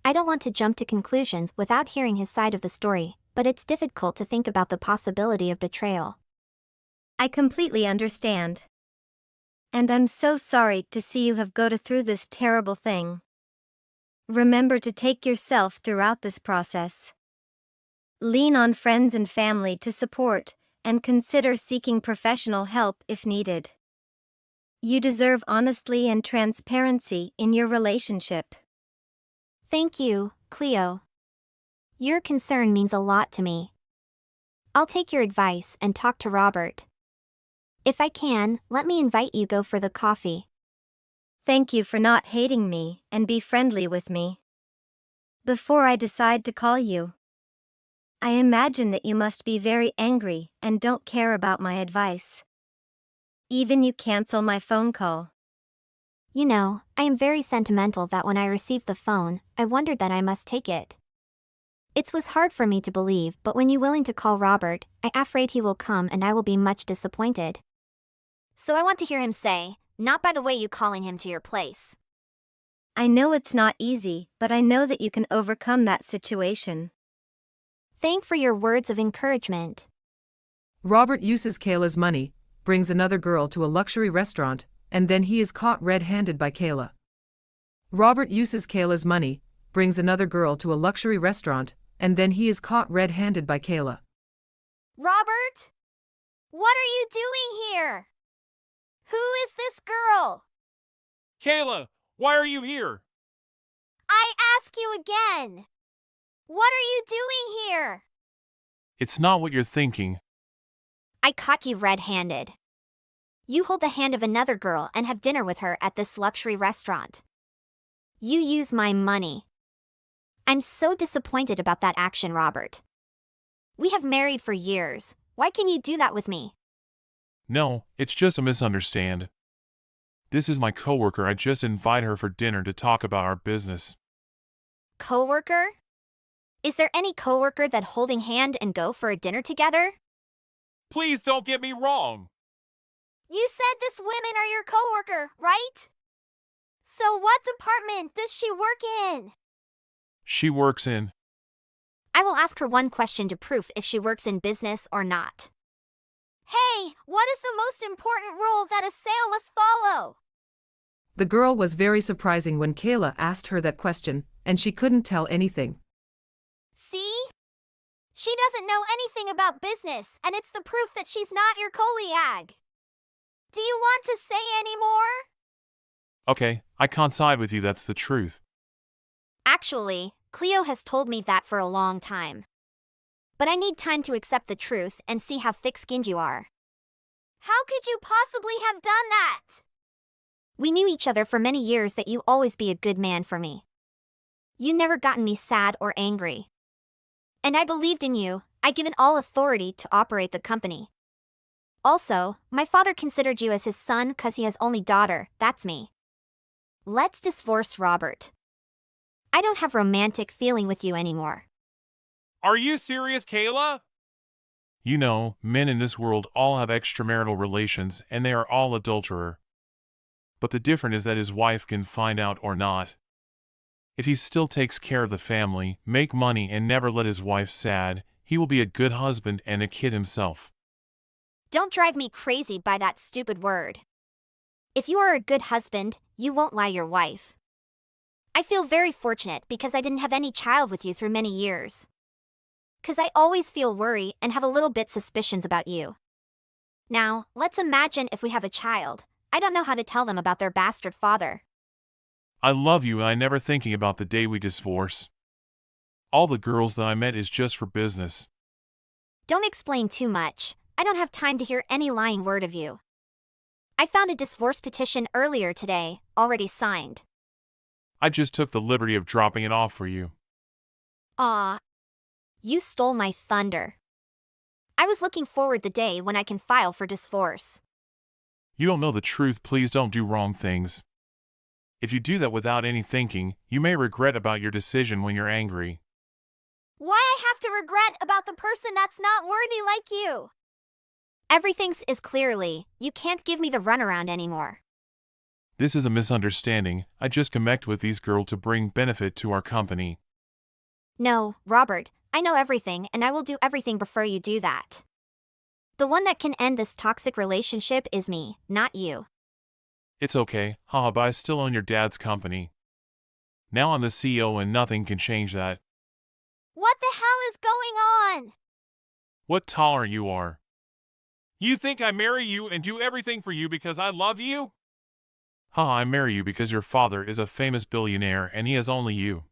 I don't want to jump to conclusions without hearing his side of the story, but it's difficult to think about the possibility of betrayal. I completely understand. And I'm so sorry to see you have go through this terrible thing. Remember to take yourself throughout this process. Lean on friends and family to support, and consider seeking professional help if needed. You deserve honesty and transparency in your relationship. Thank you, Cleo. Your concern means a lot to me. I'll take your advice and talk to Robert. If I can, let me invite you go for the coffee. Thank you for not hating me and be friendly with me. Before I decide to call you, I imagine that you must be very angry and don't care about my advice. Even you cancel my phone call. You know, I am very sentimental that when I received the phone, I wondered that I must take it. It was hard for me to believe, but when you willing to call Robert, I afraid he will come and I will be much disappointed. So I want to hear him say, not by the way you calling him to your place. I know it's not easy, but I know that you can overcome that situation. Thank for your words of encouragement. Robert uses Kayla's money, brings another girl to a luxury restaurant, and then he is caught red-handed by Kayla. Robert uses Kayla's money, brings another girl to a luxury restaurant, and then he is caught red-handed by Kayla. Robert? What are you doing here? Who is this girl? Kayla, why are you here? I ask you again. What are you doing here? It's not what you're thinking. I caught you red-handed. You hold the hand of another girl and have dinner with her at this luxury restaurant. You use my money. I'm so disappointed about that action, Robert. We have married for years. Why can you do that with me? No, it's just a misunderstand. This is my coworker. I just invite her for dinner to talk about our business. Coworker? Is there any coworker that holding hand and go for a dinner together? Please don't get me wrong. You said this woman are your coworker, right? So what department does she work in? She works in. I will ask her one question to prove if she works in business or not. Hey, what is the most important rule that a sale must follow? The girl was very surprising when Kayla asked her that question, and she couldn't tell anything. See? She doesn't know anything about business, and it's the proof that she's not your colleague. Do you want to say any more? Okay, I can't side with you, that's the truth. Actually, Cleo has told me that for a long time. But I need time to accept the truth and see how thick-skinned you are. How could you possibly have done that? We knew each other for many years that you always be a good man for me. You never gotten me sad or angry. And I believed in you. I given all authority to operate the company. Also, my father considered you as his son cause he has only daughter, that's me. Let's divorce Robert. I don't have romantic feeling with you anymore. Are you serious, Kayla? You know, men in this world all have extramarital relations and they are all adulterer. But the difference is that his wife can find out or not. If he still takes care of the family, make money and never let his wife sad, he will be a good husband and a kid himself. Don't drive me crazy by that stupid word. If you are a good husband, you won't lie your wife. I feel very fortunate because I didn't have any child with you through many years. Cause I always feel worry and have a little bit suspicions about you. Now, let's imagine if we have a child. I don't know how to tell them about their bastard father. I love you and I never thinking about the day we divorce. All the girls that I met is just for business. Don't explain too much. I don't have time to hear any lying word of you. I found a divorce petition earlier today, already signed. I just took the liberty of dropping it off for you. Aw. You stole my thunder. I was looking forward the day when I can file for divorce. You don't know the truth, please don't do wrong things. If you do that without any thinking, you may regret about your decision when you're angry. Why I have to regret about the person that's not worthy like you? Everything is clearly, you can't give me the runaround anymore. This is a misunderstanding. I just connect with these girls to bring benefit to our company. No, Robert, I know everything and I will do everything before you do that. The one that can end this toxic relationship is me, not you. It's okay, haha, but I still own your dad's company. Now I'm the CEO and nothing can change that. What the hell is going on? What tolerant you are. You think I marry you and do everything for you because I love you? Haha, I marry you because your father is a famous billionaire and he has only you.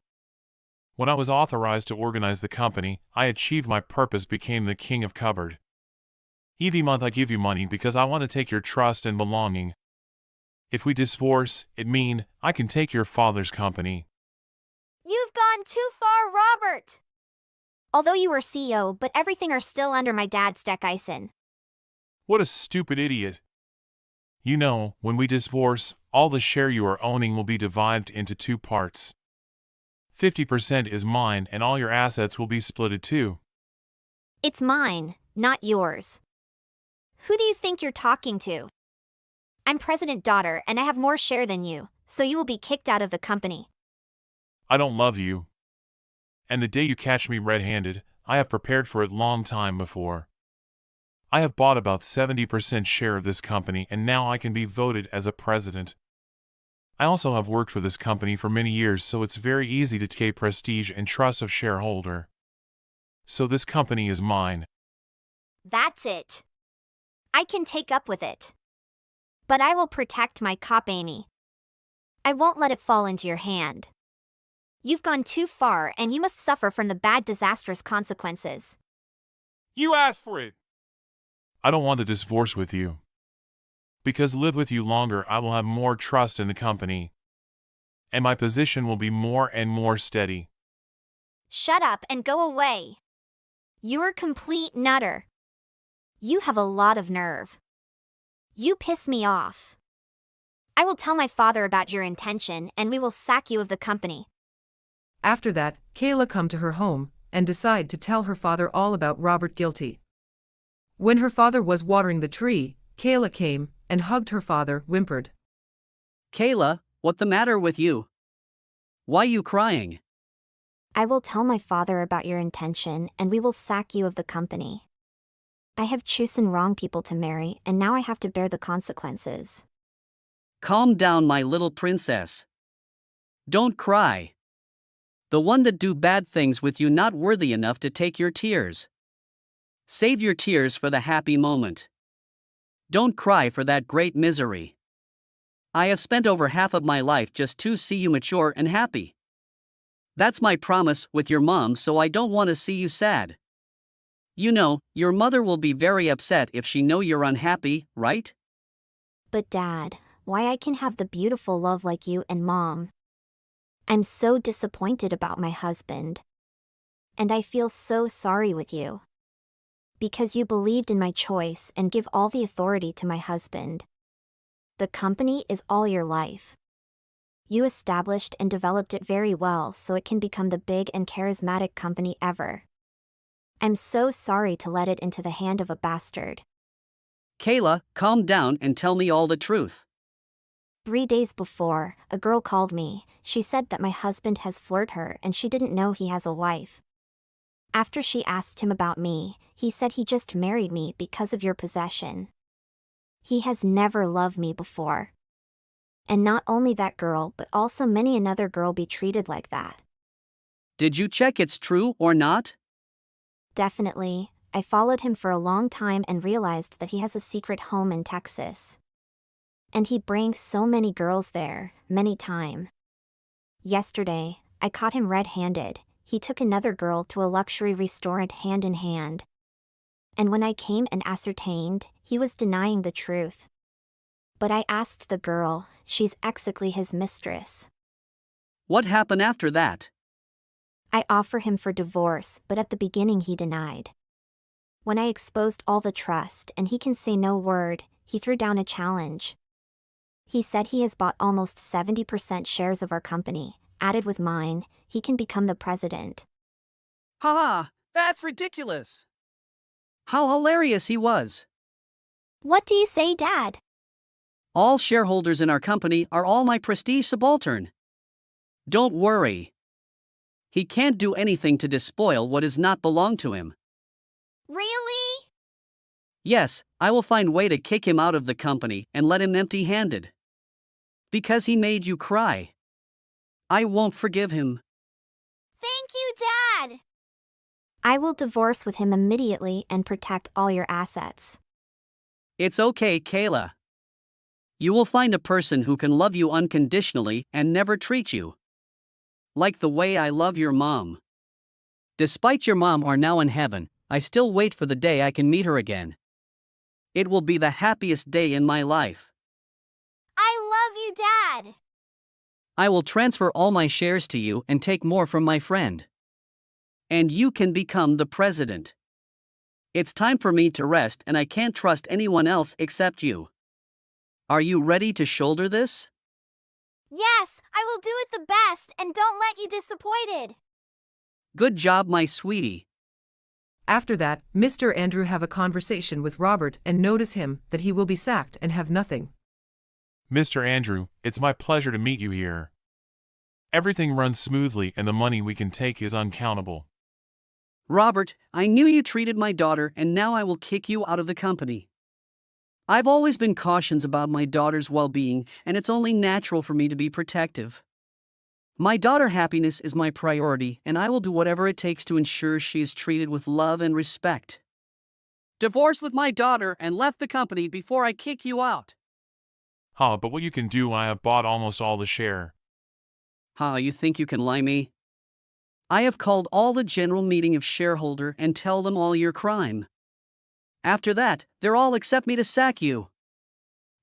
When I was authorized to organize the company, I achieved my purpose, became the king of cupboard. Every month I give you money because I want to take your trust and belonging. If we divorce, it mean I can take your father's company. You've gone too far, Robert. Although you were CEO, but everything are still under my dad's deckison. What a stupid idiot. You know, when we divorce, all the share you are owning will be divided into two parts. 50% is mine and all your assets will be splitted too. It's mine, not yours. Who do you think you're talking to? I'm president daughter and I have more share than you, so you will be kicked out of the company. I don't love you. And the day you catch me red-handed, I have prepared for it long time before. I have bought about 70% share of this company and now I can be voted as a president. I also have worked for this company for many years, so it's very easy to take prestige and trust of shareholder. So this company is mine. That's it. I can take up with it. But I will protect my cop Amy. I won't let it fall into your hand. You've gone too far and you must suffer from the bad disastrous consequences. You asked for it! I don't want to divorce with you. Because live with you longer, I will have more trust in the company. And my position will be more and more steady. Shut up and go away. You're a complete nutter. You have a lot of nerve. You piss me off. I will tell my father about your intention and we will sack you of the company. After that, Kayla come to her home and decide to tell her father all about Robert guilty. When her father was watering the tree, Kayla came and hugged her father, whimpered. Kayla, what the matter with you? Why you crying? I will tell my father about your intention and we will sack you of the company. I have chosen wrong people to marry and now I have to bear the consequences. Calm down, my little princess. Don't cry. The one that do bad things with you not worthy enough to take your tears. Save your tears for the happy moment. Don't cry for that great misery. I have spent over half of my life just to see you mature and happy. That's my promise with your mom, so I don't want to see you sad. You know, your mother will be very upset if she know you're unhappy, right? But Dad, why I can have the beautiful love like you and Mom? I'm so disappointed about my husband. And I feel so sorry with you. Because you believed in my choice and give all the authority to my husband. The company is all your life. You established and developed it very well so it can become the big and charismatic company ever. I'm so sorry to let it into the hand of a bastard. Kayla, calm down and tell me all the truth. 3 days before, a girl called me. She said that my husband has flirted her and she didn't know he has a wife. After she asked him about me, he said he just married me because of your possession. He has never loved me before. And not only that girl but also many another girl be treated like that. Did you check it's true or not? Definitely, I followed him for a long time and realized that he has a secret home in Texas. And he brings so many girls there, many time. Yesterday, I caught him red-handed. He took another girl to a luxury restaurant hand in hand. And when I came and ascertained, he was denying the truth. But I asked the girl, she's exactly his mistress. What happened after that? I offer him for divorce, but at the beginning he denied. When I exposed all the trust and he can say no word, he threw down a challenge. He said he has bought almost 70% shares of our company, added with mine, he can become the president. Ha! That's ridiculous! How hilarious he was! What do you say, Dad? All shareholders in our company are all my prestige subaltern. Don't worry. He can't do anything to despoil what does not belong to him. Really? Yes, I will find way to kick him out of the company and let him empty-handed. Because he made you cry. I won't forgive him. Thank you, Dad! I will divorce with him immediately and protect all your assets. It's okay, Kayla. You will find a person who can love you unconditionally and never treat you like the way I love your mom. Despite your mom are now in heaven, I still wait for the day I can meet her again. It will be the happiest day in my life. I love you, Dad! I will transfer all my shares to you and take more from my friend. And you can become the president. It's time for me to rest and I can't trust anyone else except you. Are you ready to shoulder this? Yes, I will do it the best and don't let you disappointed. Good job, my sweetie. After that, Mr. Andrew have a conversation with Robert and notice him that he will be sacked and have nothing. Mr. Andrew, it's my pleasure to meet you here. Everything runs smoothly and the money we can take is uncountable. Robert, I knew you treated my daughter and now I will kick you out of the company. I've always been cautious about my daughter's well-being and it's only natural for me to be protective. My daughter's happiness is my priority and I will do whatever it takes to ensure she is treated with love and respect. Divorced with my daughter and left the company before I kick you out. But what you can do, I have bought almost all the share. You think you can lie me? I have called all the general meeting of shareholder and tell them all your crime. After that, they're all accept me to sack you.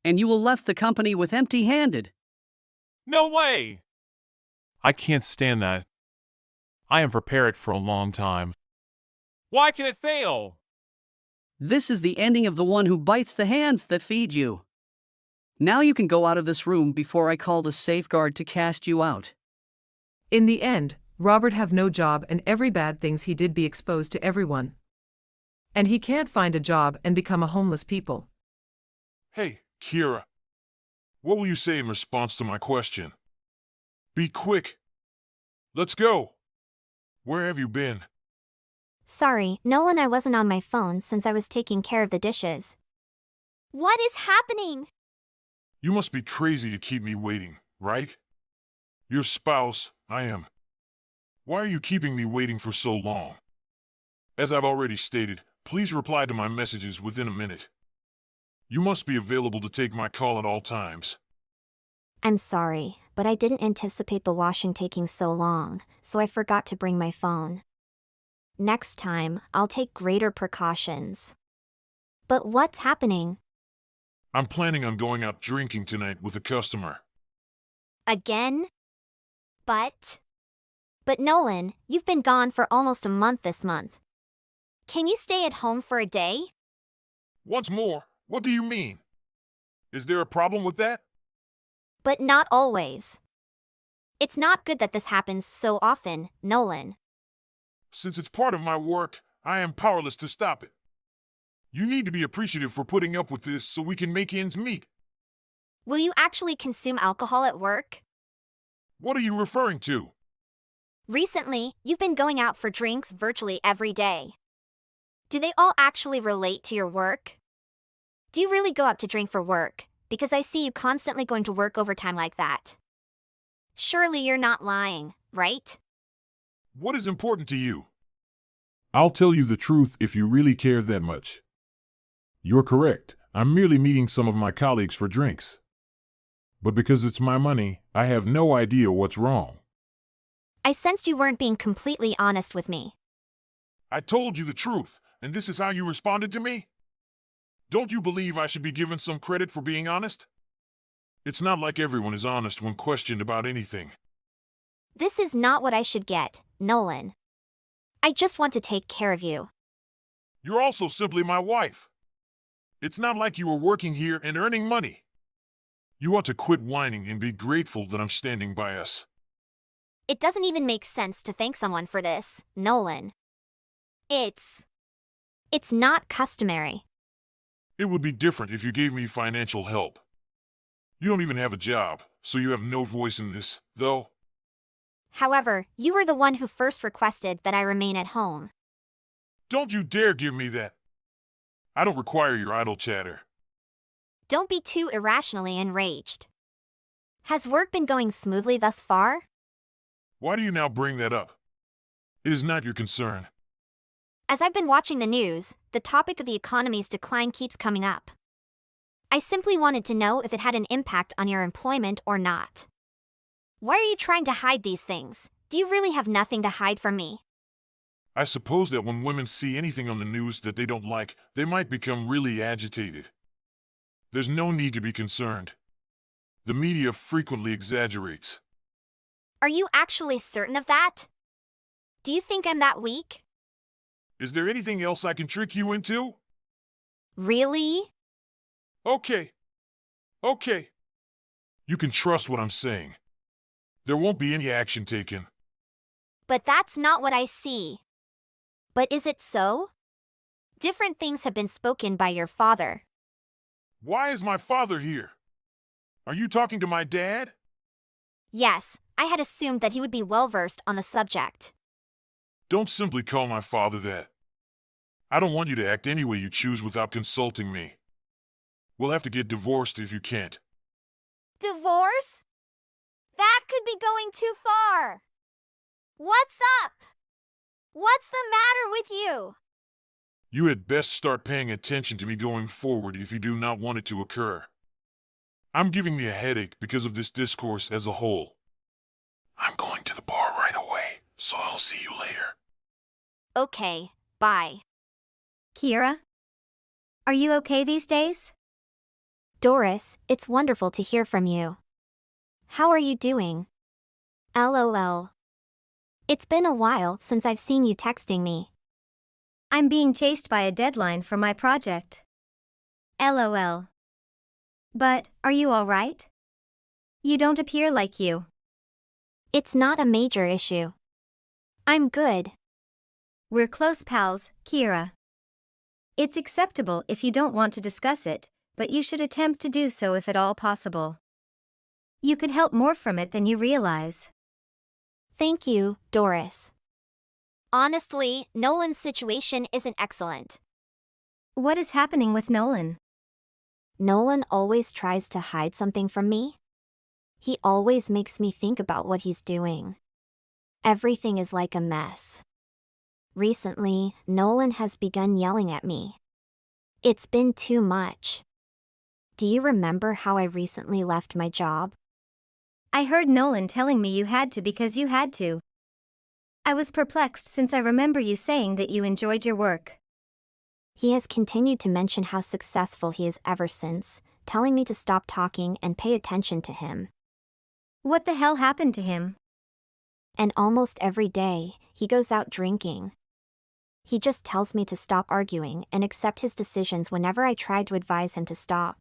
And you will left the company with empty-handed. No way! I can't stand that. I am prepared for a long time. Why can it fail? This is the ending of the one who bites the hands that feed you. Now you can go out of this room before I call the safeguard to cast you out. In the end, Robert have no job and every bad things he did be exposed to everyone. And he can't find a job and become a homeless people. Hey, Kira. What will you say in response to my question? Be quick. Let's go. Where have you been? Sorry, Nolan, I wasn't on my phone since I was taking care of the dishes. What is happening? You must be crazy to keep me waiting, right? Your spouse, I am. Why are you keeping me waiting for so long? As I've already stated, please reply to my messages within a minute. You must be available to take my call at all times. I'm sorry, but I didn't anticipate the washing taking so long, so I forgot to bring my phone. Next time, I'll take greater precautions. But what's happening? I'm planning on going out drinking tonight with a customer. Again? But Nolan, you've been gone for almost a month this month. Can you stay at home for a day? Once more, what do you mean? Is there a problem with that? But not always. It's not good that this happens so often, Nolan. Since it's part of my work, I am powerless to stop it. You need to be appreciative for putting up with this so we can make ends meet. Will you actually consume alcohol at work? What are you referring to? Recently, you've been going out for drinks virtually every day. Do they all actually relate to your work? Do you really go out to drink for work? Because I see you constantly going to work overtime like that. Surely you're not lying, right? What is important to you? I'll tell you the truth if you really care that much. You're correct. I'm merely meeting some of my colleagues for drinks. But because it's my money, I have no idea what's wrong. I sensed you weren't being completely honest with me. I told you the truth, and this is how you responded to me? Don't you believe I should be given some credit for being honest? It's not like everyone is honest when questioned about anything. This is not what I should get, Nolan. I just want to take care of you. You're also simply my wife. It's not like you are working here and earning money. You ought to quit whining and be grateful that I'm standing by us. It doesn't even make sense to thank someone for this, Nolan. It's not customary. It would be different if you gave me financial help. You don't even have a job, so you have no voice in this, though. However, you were the one who first requested that I remain at home. Don't you dare give me that. I don't require your idle chatter. Don't be too irrationally enraged. Has work been going smoothly thus far? Why do you now bring that up? It is not your concern. As I've been watching the news, the topic of the economy's decline keeps coming up. I simply wanted to know if it had an impact on your employment or not. Why are you trying to hide these things? Do you really have nothing to hide from me? I suppose that when women see anything on the news that they don't like, they might become really agitated. There's no need to be concerned. The media frequently exaggerates. Are you actually certain of that? Do you think I'm that weak? Is there anything else I can trick you into? Really? Okay. You can trust what I'm saying. There won't be any action taken. But that's not what I see. But is it so? Different things have been spoken by your father. Why is my father here? Are you talking to my dad? Yes, I had assumed that he would be well-versed on the subject. Don't simply call my father that. I don't want you to act any way you choose without consulting me. We'll have to get divorced if you can't. Divorce? That could be going too far. What's up? What's the matter with you? You had best start paying attention to me going forward if you do not want it to occur. I'm giving me a headache because of this discourse as a whole. I'm going to the bar right away, so I'll see you later. Okay, bye. Kira? Are you okay these days? Doris, it's wonderful to hear from you. How are you doing? LOL. It's been a while since I've seen you texting me. I'm being chased by a deadline for my project. LOL. But, are you alright? You don't appear like you. It's not a major issue. I'm good. We're close pals, Kira. It's acceptable if you don't want to discuss it, but you should attempt to do so if at all possible. You could help more from it than you realize. Thank you, Doris. Honestly, Nolan's situation isn't excellent. What is happening with Nolan? Nolan always tries to hide something from me. He always makes me think about what he's doing. Everything is like a mess. Recently, Nolan has begun yelling at me. It's been too much. Do you remember how I recently left my job? I heard Nolan telling me you had to because you had to. I was perplexed since I remember you saying that you enjoyed your work. He has continued to mention how successful he is ever since, telling me to stop talking and pay attention to him. What the hell happened to him? And almost every day, he goes out drinking. He just tells me to stop arguing and accept his decisions whenever I try to advise him to stop.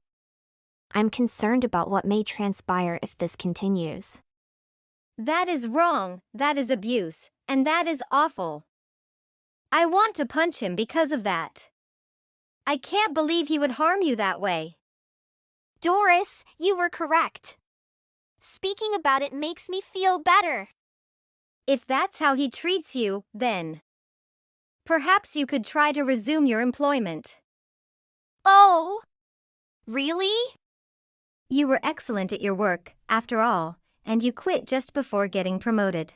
I'm concerned about what may transpire if this continues. That is wrong, that is abuse, and that is awful. I want to punch him because of that. I can't believe he would harm you that way. Doris, you were correct. Speaking about it makes me feel better. If that's how he treats you, then perhaps you could try to resume your employment. Oh, really? You were excellent at your work, after all, and you quit just before getting promoted.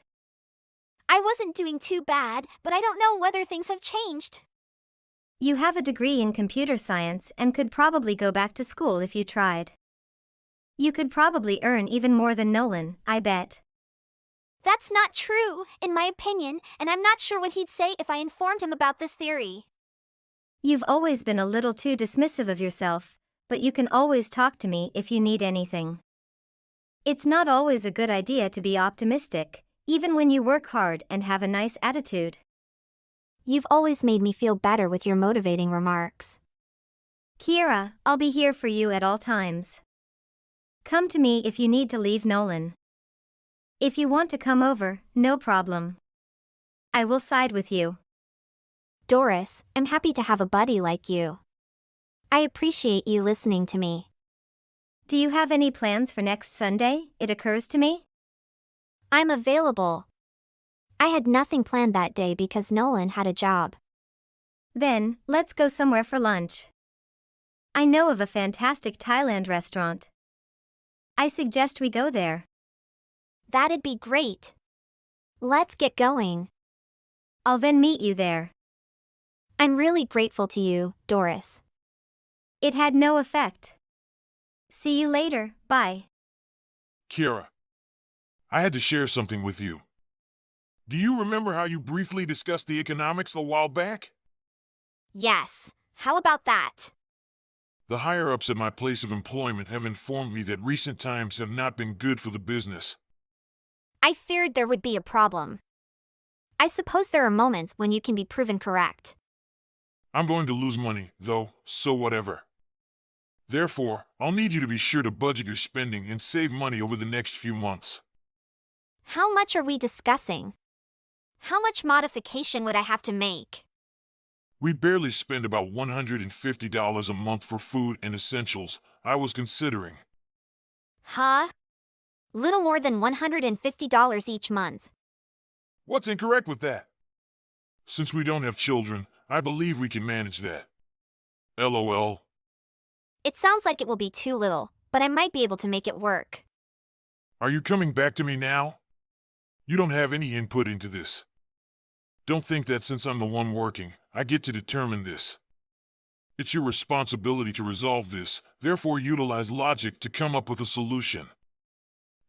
I wasn't doing too bad, but I don't know whether things have changed. You have a degree in computer science and could probably go back to school if you tried. You could probably earn even more than Nolan, I bet. That's not true, in my opinion, and I'm not sure what he'd say if I informed him about this theory. You've always been a little too dismissive of yourself, but you can always talk to me if you need anything. It's not always a good idea to be optimistic, even when you work hard and have a nice attitude. You've always made me feel better with your motivating remarks. Kira, I'll be here for you at all times. Come to me if you need to leave Nolan. If you want to come over, no problem. I will side with you. Doris, I'm happy to have a buddy like you. I appreciate you listening to me. Do you have any plans for next Sunday? It occurs to me. I'm available. I had nothing planned that day because Nolan had a job. Then, let's go somewhere for lunch. I know of a fantastic Thailand restaurant. I suggest we go there. That'd be great. Let's get going. I'll then meet you there. I'm really grateful to you, Doris. It had no effect. See you later, bye. Kira, I had to share something with you. Do you remember how you briefly discussed the economics a while back? Yes, how about that? The higher-ups at my place of employment have informed me that recent times have not been good for the business. I feared there would be a problem. I suppose there are moments when you can be proven correct. I'm going to lose money, though, so whatever. Therefore, I'll need you to be sure to budget your spending and save money over the next few months. How much are we discussing? How much modification would I have to make? We barely spend about $150 a month for food and essentials. I was considering. Huh? Little more than $150 each month. What's incorrect with that? Since we don't have children, I believe we can manage that. LOL. It sounds like it will be too little, but I might be able to make it work. Are you coming back to me now? You don't have any input into this. Don't think that since I'm the one working, I get to determine this. It's your responsibility to resolve this, therefore utilize logic to come up with a solution.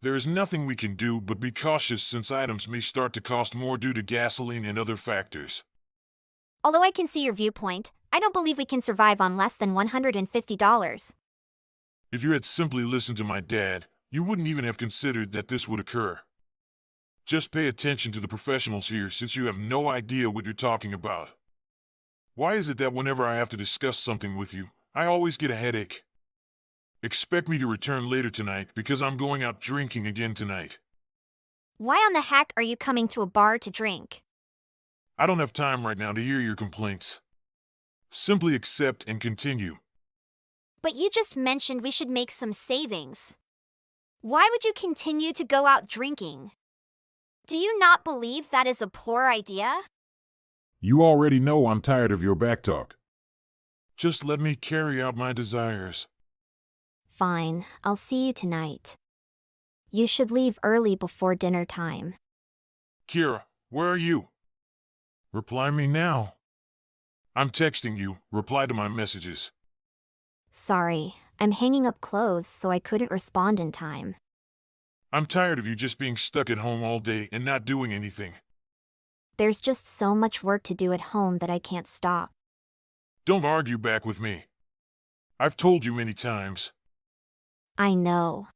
There is nothing we can do but be cautious since items may start to cost more due to gasoline and other factors. Although I can see your viewpoint, I don't believe we can survive on less than $150. If you had simply listened to my dad, you wouldn't even have considered that this would occur. Just pay attention to the professionals here since you have no idea what you're talking about. Why is it that whenever I have to discuss something with you, I always get a headache? Expect me to return later tonight because I'm going out drinking again tonight. Why on the heck are you coming to a bar to drink? I don't have time right now to hear your complaints. Simply accept and continue. But you just mentioned we should make some savings. Why would you continue to go out drinking? Do you not believe that is a poor idea? You already know I'm tired of your backtalk. Just let me carry out my desires. Fine, I'll see you tonight. You should leave early before dinner time. Kira, where are you? Reply me now. I'm texting you. Reply to my messages. Sorry, I'm hanging up clothes so I couldn't respond in time. I'm tired of you just being stuck at home all day and not doing anything. There's just so much work to do at home that I can't stop. Don't argue back with me. I've told you many times. I know.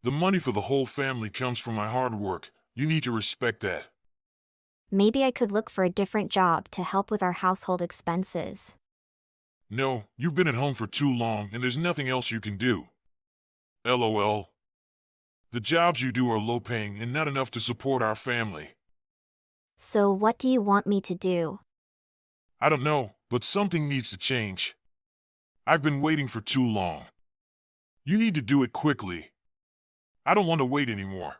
The money for the whole family comes from my hard work. You need to respect that. Maybe I could look for a different job to help with our household expenses. No, you've been at home for too long and there's nothing else you can do. LOL. The jobs you do are low paying and not enough to support our family. So what do you want me to do? I don't know, but something needs to change. I've been waiting for too long. You need to do it quickly. I don't want to wait anymore.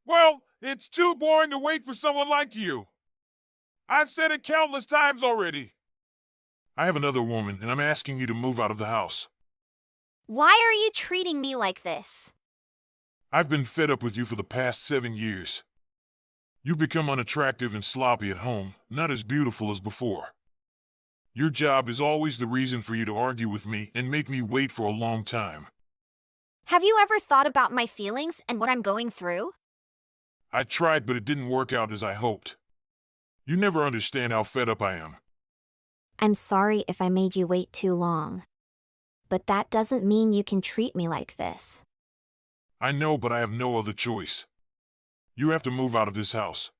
Well, it's too boring to wait for someone like you. I've said it countless times already. I have another woman and I'm asking you to move out of the house. Why are you treating me like this? I've been fed up with you for the past 7 years. You've become unattractive and sloppy at home, not as beautiful as before. Your job is always the reason for you to argue with me and make me wait for a long time. Have you ever thought about my feelings and what I'm going through? I tried, but it didn't work out as I hoped. You never understand how fed up I am. I'm sorry if I made you wait too long. But that doesn't mean you can treat me like this. I know, but I have no other choice. You have to move out of this house.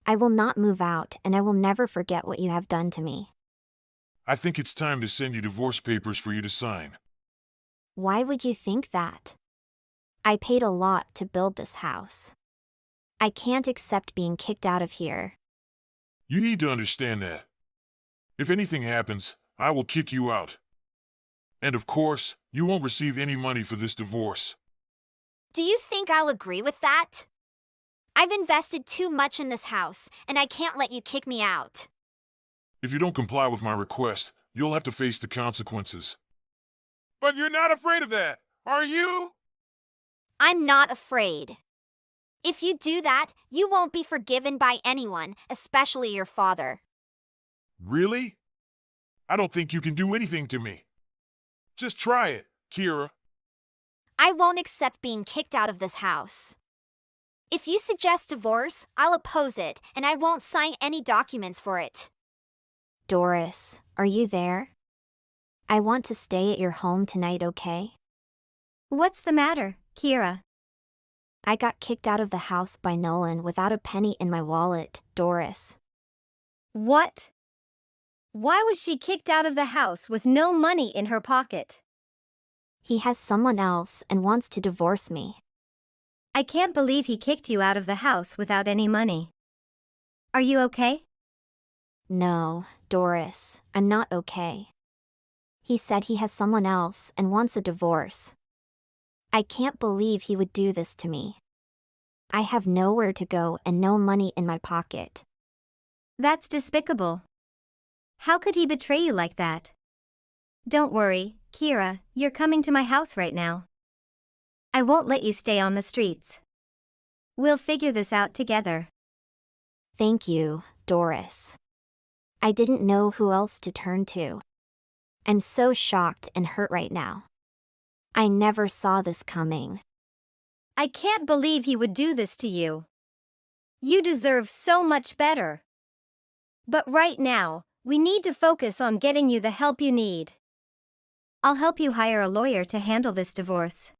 I will not move out, and I will never forget what you have done to me. I think it's time to send you divorce papers for you to sign. Why would you think that? I paid a lot to build this house. I can't accept being kicked out of here. You need to understand that. If anything happens, I will kick you out. And of course, you won't receive any money for this divorce. Do you think I'll agree with that? I've invested too much in this house, and I can't let you kick me out. If you don't comply with my request, you'll have to face the consequences. But you're not afraid of that, are you? I'm not afraid. If you do that, you won't be forgiven by anyone, especially your father. Really? I don't think you can do anything to me. Just try it, Kira. I won't accept being kicked out of this house. If you suggest divorce, I'll oppose it, and I won't sign any documents for it. Doris, are you there? I want to stay at your home tonight, okay? What's the matter, Kira? I got kicked out of the house by Nolan without a penny in my wallet, Doris. What? Why was she kicked out of the house with no money in her pocket? He has someone else and wants to divorce me. I can't believe he kicked you out of the house without any money. Are you okay? No, Doris, I'm not okay. He said he has someone else and wants a divorce. I can't believe he would do this to me. I have nowhere to go and no money in my pocket. That's despicable. How could he betray you like that? Don't worry, Kira, you're coming to my house right now. I won't let you stay on the streets. We'll figure this out together. Thank you, Doris. I didn't know who else to turn to. I'm so shocked and hurt right now. I never saw this coming. I can't believe he would do this to you. You deserve so much better. But right now, we need to focus on getting you the help you need. I'll help you hire a lawyer to handle this divorce.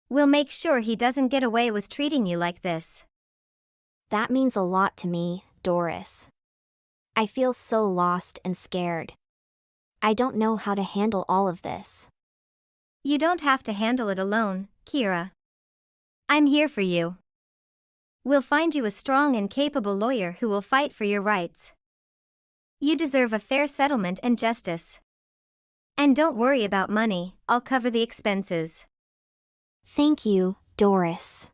We'll make sure he doesn't get away with treating you like this. That means a lot to me, Doris. I feel so lost and scared. I don't know how to handle all of this. You don't have to handle it alone, Kira. I'm here for you. We'll find you a strong and capable lawyer who will fight for your rights. You deserve a fair settlement and justice. And don't worry about money, I'll cover the expenses. Thank you, Doris.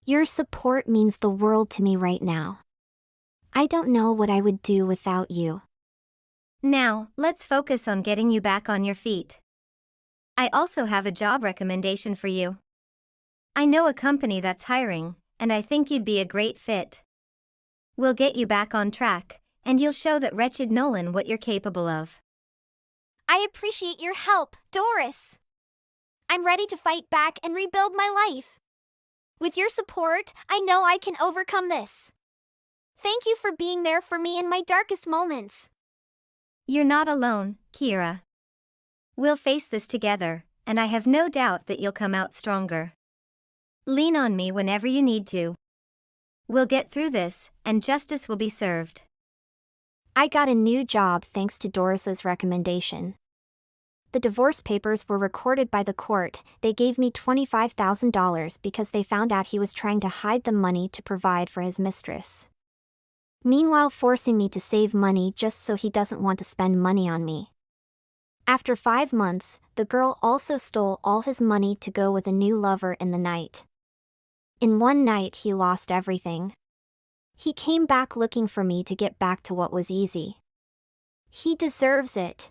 Your support means the world to me right now. I don't know what I would do without you. Now, let's focus on getting you back on your feet. I also have a job recommendation for you. I know a company that's hiring, and I think you'd be a great fit. We'll get you back on track, and you'll show that wretched Nolan what you're capable of. I appreciate your help, Doris. I'm ready to fight back and rebuild my life. With your support, I know I can overcome this. Thank you for being there for me in my darkest moments. You're not alone, Kira. We'll face this together, and I have no doubt that you'll come out stronger. Lean on me whenever you need to. We'll get through this, and justice will be served. I got a new job thanks to Doris's recommendation. The divorce papers were recorded by the court. They gave me $25,000 because they found out he was trying to hide the money to provide for his mistress. Meanwhile, forcing me to save money just so he doesn't want to spend money on me. After 5 months, the girl also stole all his money to go with a new lover in the night. In one night, he lost everything. He came back looking for me to get back to what was easy. He deserves it.